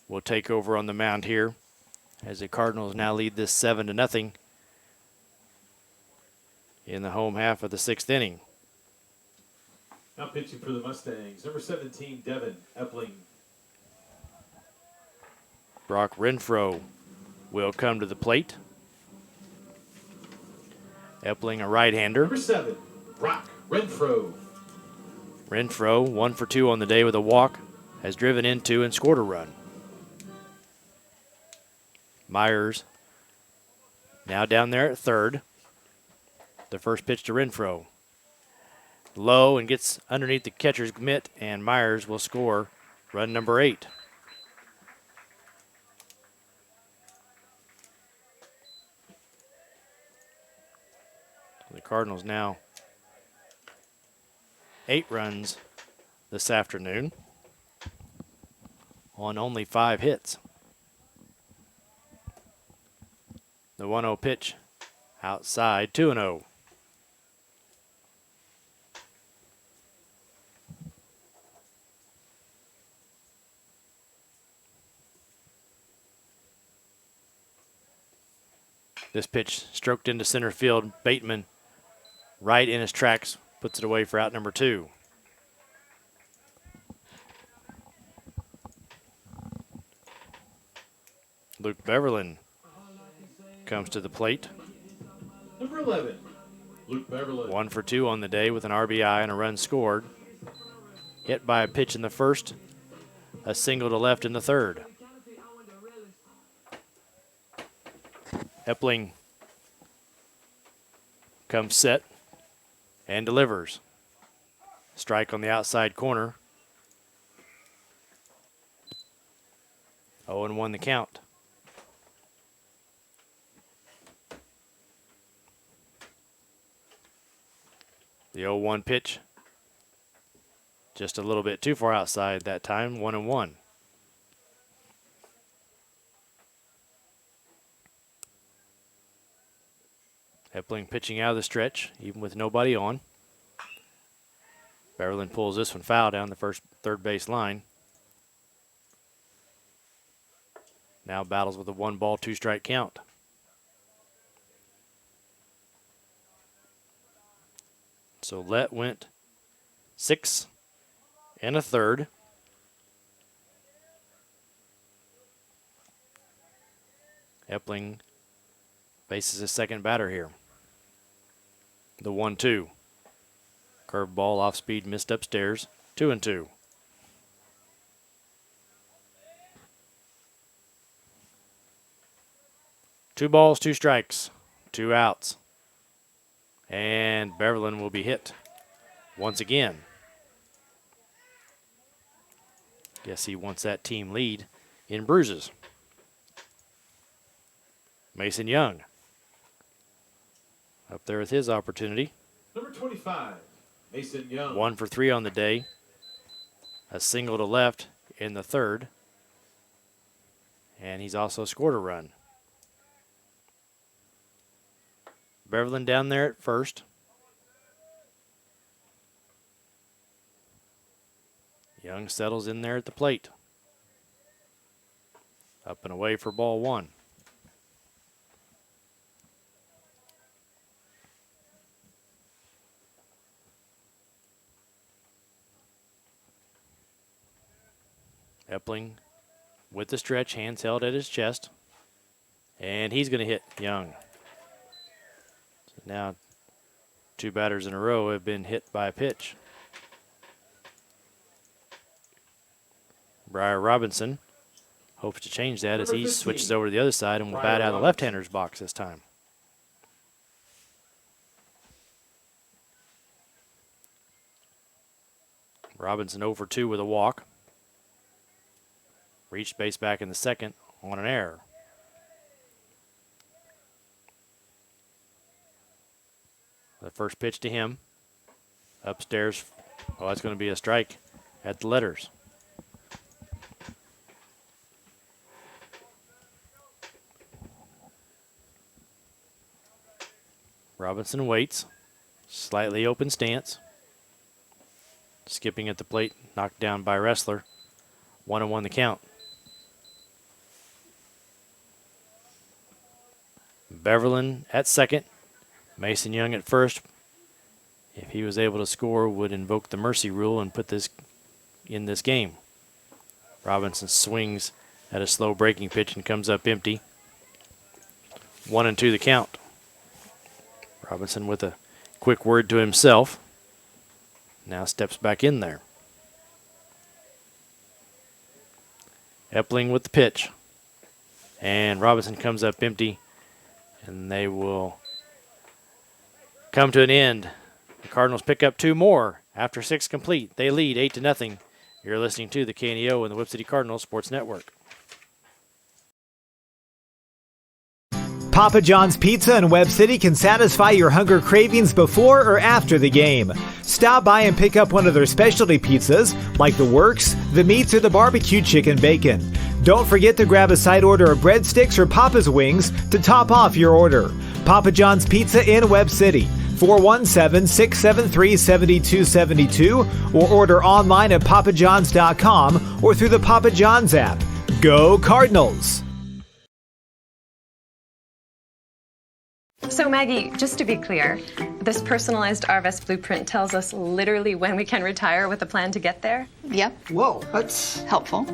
will take over on the mound here as the Cardinals now lead this 7-0 in the home half of the 6th inning. Now pitching for the Mustangs, number 17, Devin Epling. Brock Renfroe will come to the plate. Epling, a right-hander. Number 7, Brock Renfroe. Renfroe, 1 for 2 on the day with a walk, has driven into and scored a run. Myers now down there at third. The first pitch to Renfroe. Low and gets underneath the catcher's mitt, and Myers will score run number 8. The Cardinals now 8 runs this afternoon on only 5 hits. The 1-0 pitch outside, 2-0. This pitch stroked into center field. Bateman right in his tracks, puts it away for out number 2. Luke Beverlin comes to the plate. Number 11, Luke Beverlin. 1 for 2 on the day with an RBI and a run scored. Hit by a pitch in the first, a single to left in the third. Epling comes set and delivers. Strike on the outside corner. 0-1 the count. The 0-1 pitch, just a little bit too far outside that time, 1-1. Epling pitching out of the stretch, even with nobody on. Beverlin pulls this one foul down the third base line. Now battles with a 1-ball, 2-strike count. So Lett went 6 1/3. Epling faces his second batter here. The 1-2. Curveball off speed, missed upstairs. 2-2. Two balls, 2 strikes, 2 outs. And Beverlin will be hit once again. Guess he wants that team lead in bruises. Mason Young up there with his opportunity. Number 25, Mason Young. 1 for 3 on the day. A single to left in the third. And he's also scored a run. Beverlin down there at first. Young settles in there at the plate. Up and away for ball 1. Epling with the stretch, hands held at his chest. And he's going to hit Young. So now 2 batters in a row have been hit by a pitch. Briar Robinson hopes to change that as he Number 15, switches over to the other side and will Briar bat out of the Robinson. left-hander's box this time. Robinson 0 for 2 with a walk. Reached base back in the second on an error. The first pitch to him. Upstairs. Oh, that's going to be a strike at the letters. Robinson waits. Slightly open stance. Skipping at the plate. Knocked down by Wrestler. 1-1 the count. Beverlin at second. Mason Young at first. If he was able to score, would invoke the mercy rule and put this in this game. Robinson swings at a slow breaking pitch and comes up empty. 1-2 the count. Robinson with a quick word to himself. Now steps back in there. Epling with the pitch. And Robinson comes up empty. And they will come to an end. The Cardinals pick up 2 more after 6 complete. They lead 8-0. You're listening to the KNEO and the Whip City Cardinals Sports Network. Papa John's Pizza in Webb City can satisfy your hunger cravings before or after the game. Stop by and pick up one of their specialty pizzas, like the Works, the Meats, or the Barbecue Chicken Bacon. Don't forget to grab a side order of breadsticks or Papa's Wings to top off your order. Papa John's Pizza in Webb City, 417-673-7272, or order online at papajohns.com or through the Papa John's app. Go Cardinals! So Maggie, just to be clear, this personalized RVest blueprint tells us literally when we can retire with a plan to get there? Yep. Whoa, that's helpful.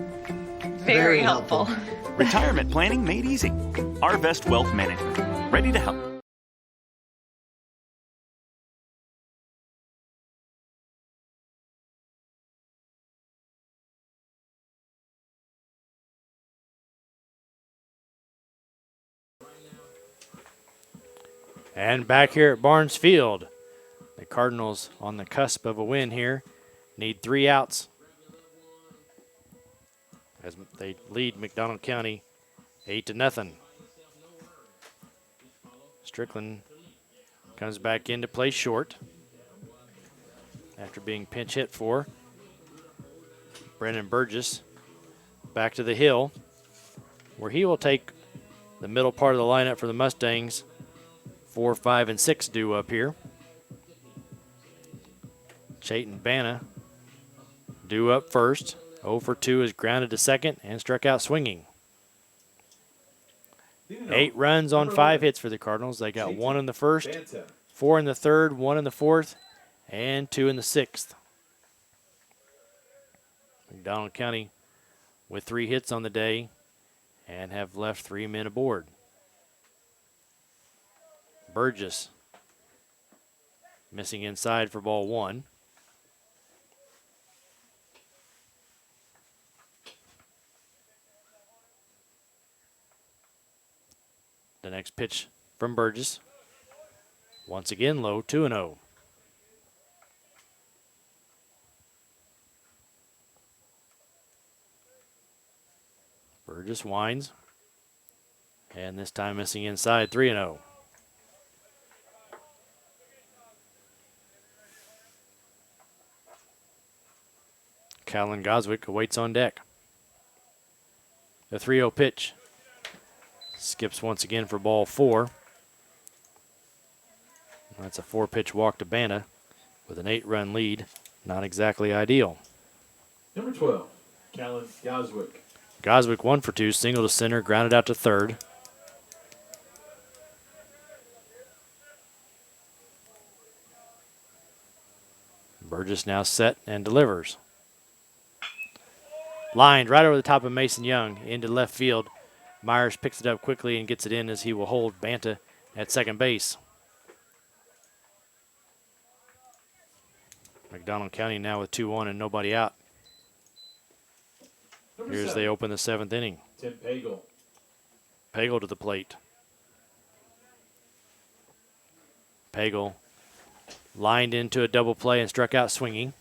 Very helpful. Retirement planning made easy. Arvest Wealth Management. Ready to help. And back here at Barnes Field, the Cardinals on the cusp of a win here. Need 3 outs as they lead McDonald County 8-0. Strickland comes back in to play short after being pinch hit for. Brennan Burgess back to the hill, where he will take the middle part of the lineup for the Mustangs. 4, 5, and 6 due up here. Chayton Banna due up first. 0 for 2 is grounded to second and struck out swinging. 8 runs on 5 hits for the Cardinals. They got 1 in the first, 4 in the third, 1 in the fourth, and 2 in the sixth. McDonald County with 3 hits on the day and have left 3 men aboard. Burgess missing inside for ball 1. The next pitch from Burgess. Once again low, 2-0. Burgess winds. And this time missing inside, 3-0. Callan Goswick awaits on deck. The 3-0 pitch. Skips once again for ball 4. That's a 4-pitch walk to Banna with an 8-run lead. Not exactly ideal. Number 12, Callan Goswick. Goswick 1 for 2, single to center, grounded out to third. Burgess now set and delivers. Lined right over the top of Mason Young into left field. Myers picks it up quickly and gets it in as he will hold Banta at second base. McDonald County now with 2-1 and nobody out. Here's they open the 7th inning. Tim Pagel. Pagel to the plate. Pagel lined into a double play and struck out swinging.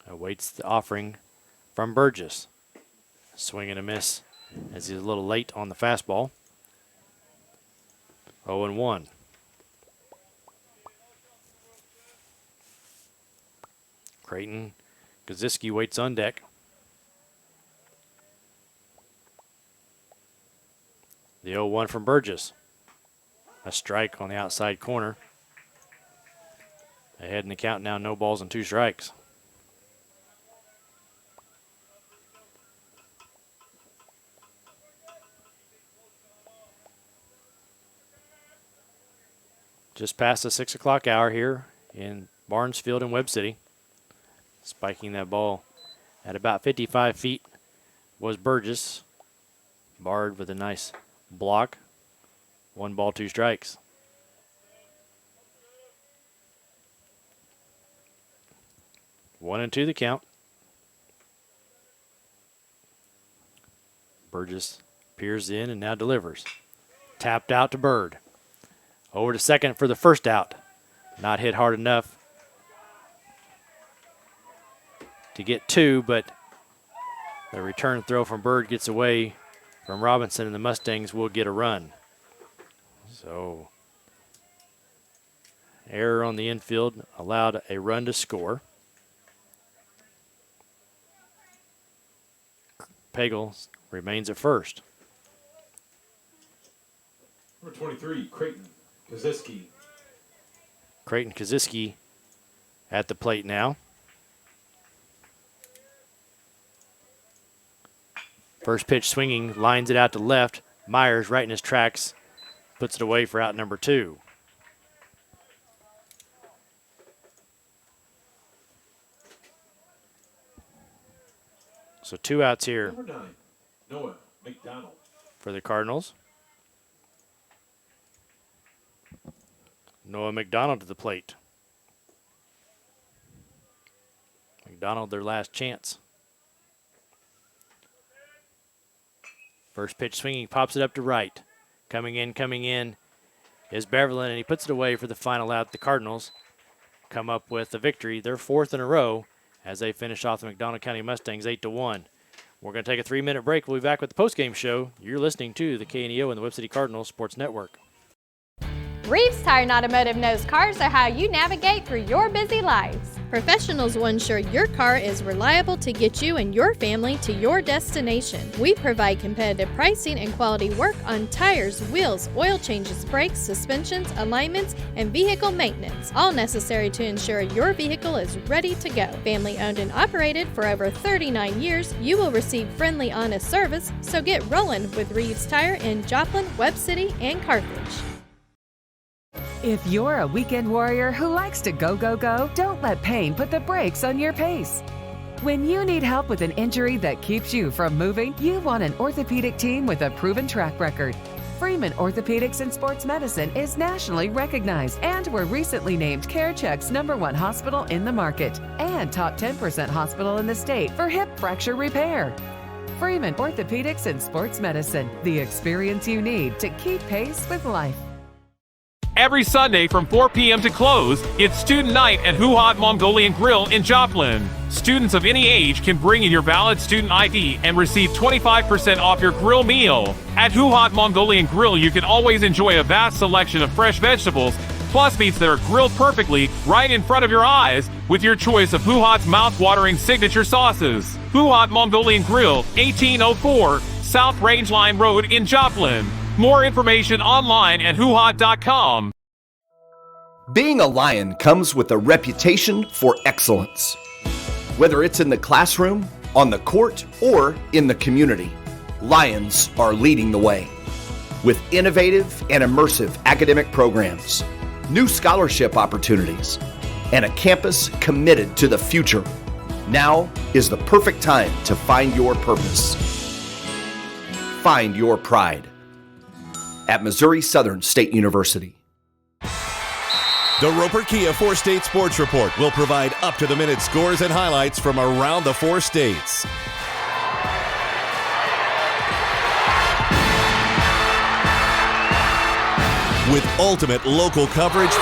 Awaits the offering from Burgess. Swing and a miss as he's a little late on the fastball. 0-1. Creighton Kaziski waits on deck. The 0-1 from Burgess. A strike on the outside corner. Ahead in the count now, no balls and 2 strikes. Just past the 6 o'clock hour here in Barnes Field in Webb City. Spiking that ball at about 55 feet was Burgess. Bard with a nice block. 1 ball, 2 strikes. One and 2 the count. Burgess peers in and now delivers. Tapped out to Bird. Over to second for the first out. Not hit hard enough to get 2, but the return throw from Bird gets away from Robinson, and the Mustangs will get a run. So, error on the infield allowed a run to score. Pagel remains at first. Number 23, Creighton Kaziski. Creighton Kaziski at the plate now. First pitch swinging, lines it out to left. Myers right in his tracks, puts it away for out number 2. So 2 outs here. Number 9, Noah McDonald. For the Cardinals. Noah McDonald to the plate. McDonald their last chance. First pitch swinging, pops it up to right. Coming in is Beverland, and he puts it away for the final out. The Cardinals come up with a victory, their 4th in a row, as they finish off the McDonald County Mustangs 8-1. We're going to take a 3-minute break. We'll be back with the postgame show. You're listening to the KNEO and the Webb City Cardinals Sports Network. Reeves Tire and Automotive knows cars are how you navigate through your busy lives. Professionals will ensure your car is reliable to get you and your family to your destination. We provide competitive pricing and quality work on tires, wheels, oil changes, brakes, suspensions, alignments, and vehicle maintenance, all necessary to ensure your vehicle is ready to go. Family owned and operated for over 39 years, you will receive friendly, honest service, so get rolling with Reeves Tire in Joplin, Webb City, and Carthage. If you're a weekend warrior who likes to go, go, go, don't let pain put the brakes on your pace. When you need help with an injury that keeps you from moving, you want an orthopedic team with a proven track record. Freeman Orthopedics and Sports Medicine is nationally recognized and were recently named CareCheck's #1 hospital in the market and top 10% hospital in the state for hip fracture repair. Freeman Orthopedics and Sports Medicine, the experience you need to keep pace with life. Every Sunday from 4 p.m. to close, it's Student Night at Huhat Mongolian Grill in Joplin. Students of any age can bring in your valid student ID and receive 25% off your grill meal. At Huhat Mongolian Grill, you can always enjoy a vast selection of fresh vegetables, plus meats that are grilled perfectly right in front of your eyes with your choice of Huhat's mouth-watering signature sauces. Huhat Mongolian Grill, 1804 South Rangeline Road in Joplin. More information online at huhat.com. Being a Lion comes with a reputation for excellence. Whether it's in the classroom, on the court, or in the community, Lions are leading the way. With innovative and immersive academic programs, new scholarship opportunities, and a campus committed to the future, now is the perfect time to find your purpose. Find your pride at Missouri Southern State University. The Roper Kia 4-State Sports Report will provide up-to-the-minute scores and highlights from around the 4 states. With ultimate local coverage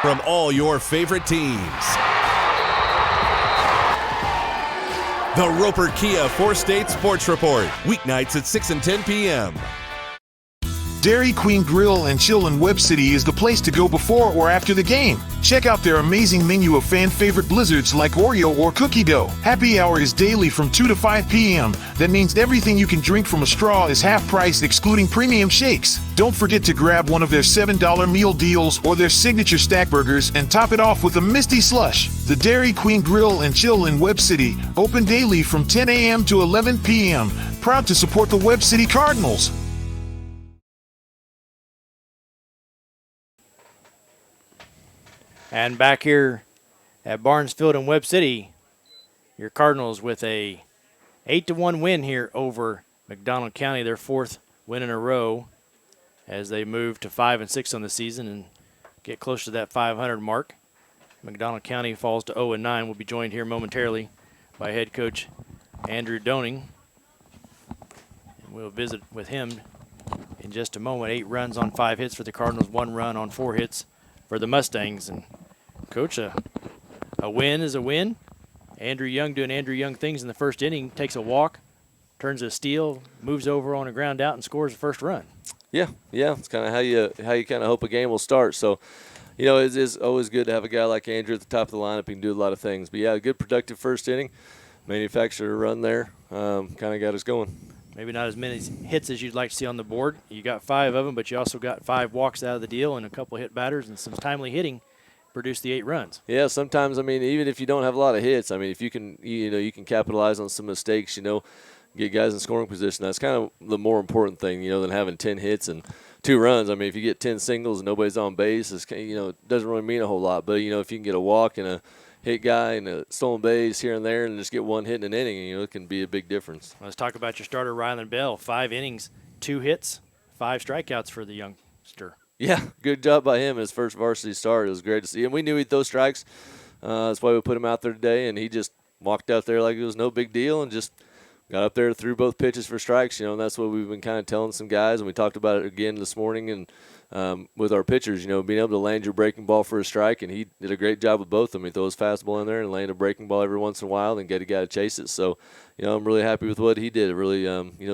from all your favorite teams. The Roper Kia 4-State Sports Report, weeknights at 6 and 10 p.m. Dairy Queen Grill and Chill in Webb City is the place to go before or after the game. Check out their amazing menu of fan-favorite blizzards like Oreo or cookie dough. Happy hour is daily from 2 to 5 p.m. That means everything you can drink from a straw is half price, excluding premium shakes. Don't forget to grab one of their $7 meal deals or their signature stack burgers and top it off with a Misty Slush. The Dairy Queen Grill and Chill in Webb City, open daily from 10 a.m. to 11 p.m. Proud to support the Webb City Cardinals. And back here at Barnes Field in Webb City, your Cardinals with a 8-1 win here over McDonald County, their 4th win in a row as they move to 5-6 on the season and get close to that 500 mark. McDonald County falls to 0-9. We'll be joined here momentarily by head coach Andrew Doning. And we'll visit with him in just a moment. 8 runs on 5 hits for the Cardinals, 1 run on 4 hits for the Mustangs. And Coach, a win is a win. Andrew Young doing Andrew Young things in the first inning, takes a walk, turns a steal, moves over on a ground out, and scores the first run. Yeah, it's kind of how you kind of hope a game will start. So, it's always good to have a guy like Andrew at the top of the lineup. He can do a lot of things. But, yeah, a good productive first inning. Manufactured a run there, kind of got us going. Maybe not as many hits as you'd like to see on the board. You got 5 of them, but you also got 5 walks out of the deal and a couple of hit batters and some timely hitting. Produce the 8 runs. Yeah, sometimes, even if you don't have a lot of hits, if you can, you can capitalize on some mistakes, get guys in scoring position. That's kind of the more important thing, than having 10 hits and 2 runs. If you get 10 singles and nobody's on base, it doesn't really mean a whole lot. But, if you can get a walk and a hit guy and a stolen base here and there and just get 1 hit in an inning, it can be a big difference. Let's talk about your starter, Ryland Bell. 5 innings, 2 hits, 5 strikeouts for the youngster. Yeah, good job by him in his first varsity start. It was great to see. And we knew he'd throw strikes. That's why we put him out there today. And he just walked out there like it was no big deal and just got up there, threw both pitches for strikes. And that's what we've been kind of telling some guys. And we talked about it again this morning and with our pitchers, being able to land your breaking ball for a strike. And he did a great job with both of them. He throws fastball in there and land a breaking ball every once in a while and get a guy to chase it. So, I'm really happy with what he did. It really,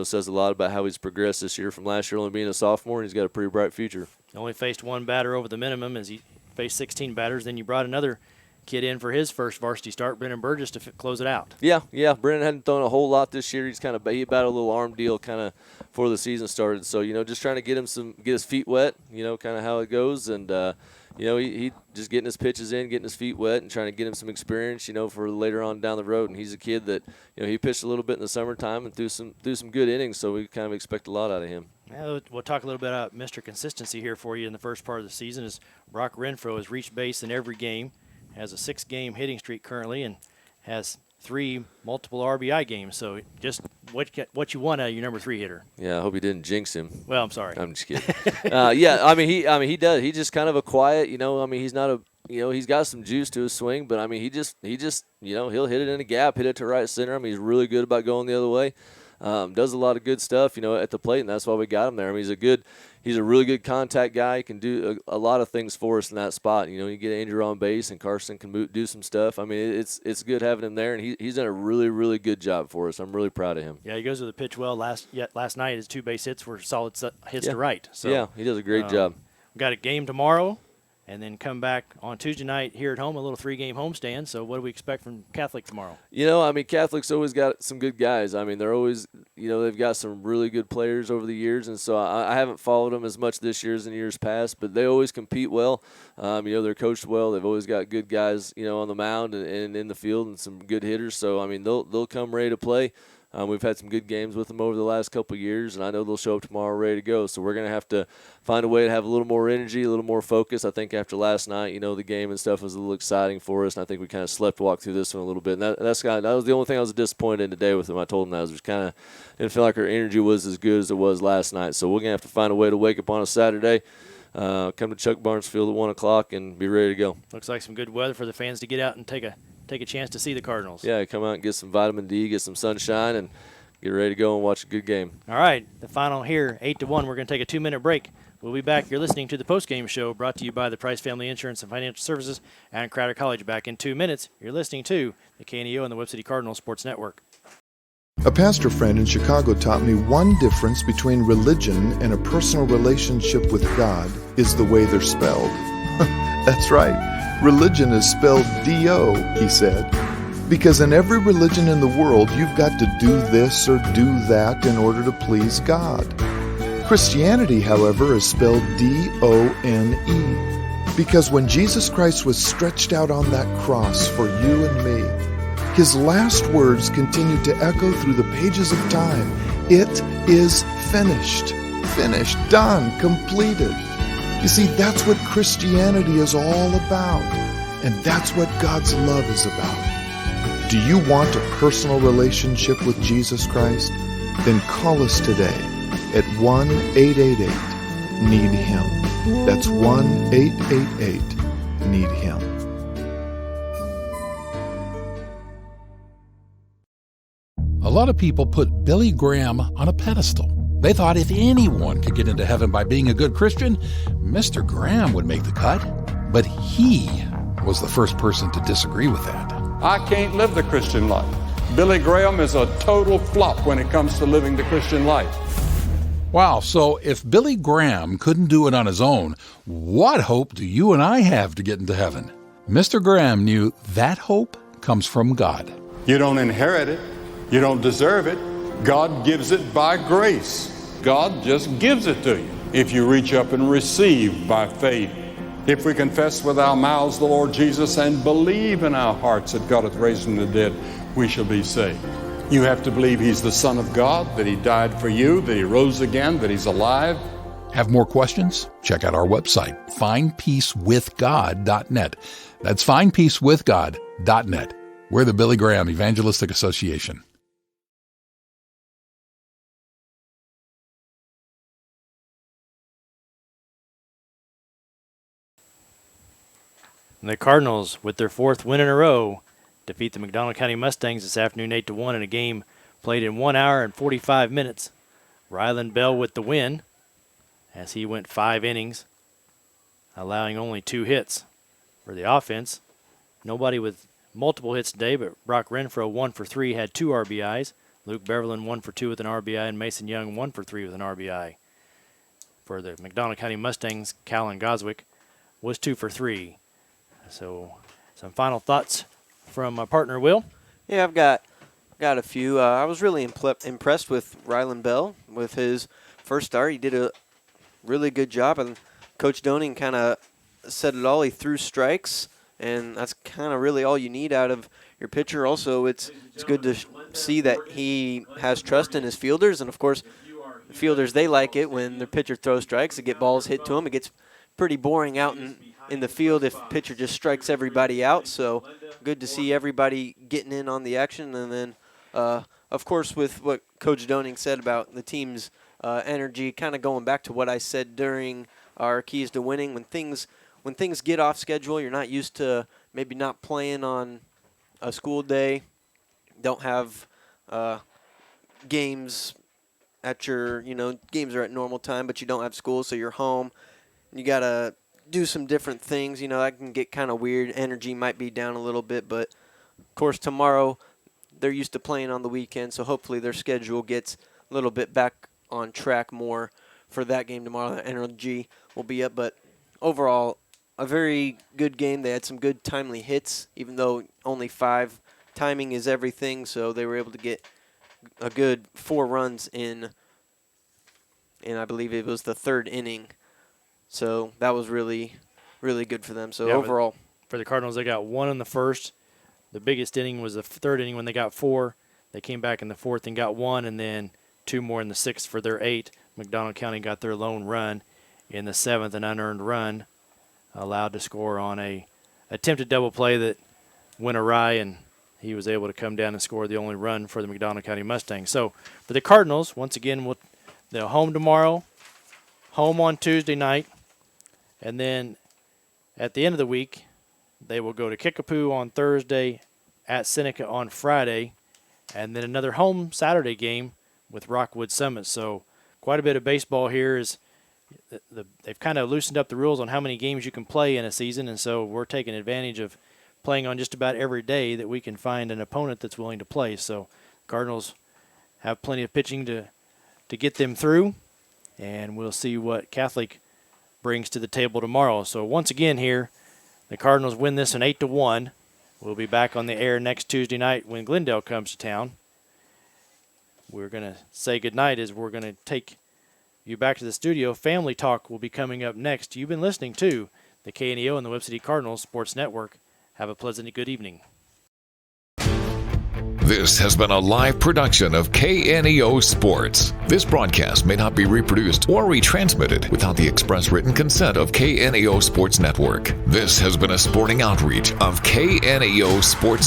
says a lot about how he's progressed this year from last year only being a sophomore. And he's got a pretty bright future. Only faced 1 batter over the minimum as he faced 16 batters. Then you brought another kid in for his first varsity start, Brennan Burgess, to close it out. Yeah. Brennan hadn't thrown a whole lot this year. He battled a little arm deal kind of before the season started. So, just trying to get his feet wet, kind of how it goes. And, he just getting his pitches in, getting his feet wet, and trying to get him some experience, for later on down the road. And he's a kid that, he pitched a little bit in the summertime and threw some good innings, so we kind of expect a lot out of him. Yeah, we'll talk a little bit about Mr. Consistency here for you in the first part of the season. As Brock Renfro has reached base in every game, has a 6-game hitting streak currently, and has 3 multiple RBI games. So just what you want out of your number 3 hitter. Yeah, I hope you didn't jinx him. Well, I'm sorry. I'm just kidding. He does. He's just kind of a quiet. He's not a. He's got some juice to his swing, but he just he'll hit it in a gap, hit it to right center. He's really good about going the other way. Does a lot of good stuff, at the plate, and that's why we got him there. He's a really good contact guy. He can do a lot of things for us in that spot. You get Andrew on base, and Carson can do some stuff. It's good having him there, and he's done a really, really good job for us. I'm really proud of him. Yeah, he goes to the pitch well. Last night, his 2 base hits were solid hits to right. So, yeah, he does a great job. We've got a game tomorrow. And then come back on Tuesday night here at home, a little 3-game homestand. So what do we expect from Catholic tomorrow? Catholic's always got some good guys. They're always, they've got some really good players over the years. And so I haven't followed them as much this year as in years past, but they always compete well. They're coached well. They've always got good guys, on the mound and in the field and some good hitters. So, they'll come ready to play. We've had some good games with them over the last couple of years, and I know they'll show up tomorrow ready to go. So we're going to have to find a way to have a little more energy, a little more focus. I think after last night, the game and stuff was a little exciting for us, and I think we kind of slept-walked through this one a little bit. And that was the only thing I was disappointed in today with them. I told them that I was just kind of didn't feel like our energy was as good as it was last night. So we're going to have to find a way to wake up on a Saturday, come to Chuck Barnes Field at 1 o'clock, and be ready to go. Looks like some good weather for the fans to get out and take a chance to see the Cardinals. Yeah, come out and get some vitamin D, get some sunshine, and get ready to go and watch a good game. All right, the final here, 8-1. We're going to take a 2-minute break. We'll be back. You're listening to the postgame show brought to you by the Price Family Insurance and Financial Services and Crowder College. Back in 2 minutes, you're listening to the KNEO and the Webb City Cardinals Sports Network. A pastor friend in Chicago taught me one difference between religion and a personal relationship with God is the way they're spelled. That's right. Religion is spelled D-O, he said. Because in every religion in the world, you've got to do this or do that in order to please God. Christianity, however, is spelled D-O-N-E. Because when Jesus Christ was stretched out on that cross for you and me, his last words continued to echo through the pages of time. It is finished. Finished, done, completed. You see, that's what Christianity is all about. And that's what God's love is about. Do you want a personal relationship with Jesus Christ? Then call us today at 1-888-NEED-HIM. That's 1-888-NEED-HIM. A lot of people put Billy Graham on a pedestal. They thought if anyone could get into heaven by being a good Christian, Mr. Graham would make the cut. But he was the first person to disagree with that. I can't live the Christian life. Billy Graham is a total flop when it comes to living the Christian life. Wow, so if Billy Graham couldn't do it on his own, what hope do you and I have to get into heaven? Mr. Graham knew that hope comes from God. You don't inherit it. You don't deserve it. God gives it by grace. God just gives it to you if you reach up and receive by faith. If we confess with our mouths the Lord Jesus and believe in our hearts that God hath raised him from the dead, we shall be saved. You have to believe he's the Son of God, that he died for you, that he rose again, that he's alive. Have more questions? Check out our website, findpeacewithgod.net. That's findpeacewithgod.net. We're the Billy Graham Evangelistic Association. And the Cardinals, with their 4th win in a row, defeat the McDonald County Mustangs this afternoon 8-1 in a game played in 1 hour and 45 minutes. Ryland Bell with the win as he went 5 innings, allowing only 2 hits for the offense. Nobody with multiple hits today, but Brock Renfro 1 for 3 had 2 RBIs. Luke Beverlin 1 for 2 with an RBI, and Mason Young 1 for 3 with an RBI. For the McDonald County Mustangs, Callan Goswick was 2 for 3. So, some final thoughts from my partner, Will? Yeah, I've got a few. I was really impressed with Ryland Bell with his first start. He did a really good job, and Coach Doning kind of said it all. He threw strikes, and that's kind of really all you need out of your pitcher. Also, it's good to see that he has trust in his fielders, and of course, the fielders, they like it when their pitcher throws strikes to get balls hit to them. It gets pretty boring out in the field if pitcher just strikes everybody out. So good to see everybody getting in on the action. And then, of course, with what Coach Doning said about the team's energy, kind of going back to what I said during our Keys to Winning. When things get off schedule, you're not used to maybe not playing on a school day, don't have games at your, games are at normal time, but you don't have school, so you're home. You got to do some different things. That can get kind of weird. Energy might be down a little bit, but, of course, tomorrow they're used to playing on the weekend, so hopefully their schedule gets a little bit back on track more for that game tomorrow. The energy will be up, but overall, a very good game. They had some good timely hits, even though only 5. Timing is everything, so they were able to get a good 4 runs in I believe it was the 3rd inning. So that was really, really good for them. So yeah, overall, for the Cardinals, they got 1 in the first. The biggest inning was the 3rd inning when they got 4. They came back in the 4th and got 1, and then 2 more in the 6th for their 8. McDonald County got their lone run in the 7th, an unearned run, allowed to score on a attempted double play that went awry, and he was able to come down and score the only run for the McDonald County Mustangs. So for the Cardinals, once again, they're home tomorrow, home on Tuesday night, and then at the end of the week, they will go to Kickapoo on Thursday, at Seneca on Friday, and then another home Saturday game with Rockwood Summit. So quite a bit of baseball here. They've kind of loosened up the rules on how many games you can play in a season, and so we're taking advantage of playing on just about every day that we can find an opponent that's willing to play. So Cardinals have plenty of pitching to get them through, and we'll see what Catholic brings to the table tomorrow. So once again here, the Cardinals win this an 8-1. We'll be back on the air next Tuesday night when Glendale comes to town. We're going to say goodnight as we're going to take you back to the studio. Family Talk will be coming up next. You've been listening to the KNEO and the Webb City Cardinals Sports Network. Have a pleasant good evening. This has been a live production of KNEO Sports. This broadcast may not be reproduced or retransmitted without the express written consent of KNEO Sports Network. This has been a sporting outreach of KNEO Sports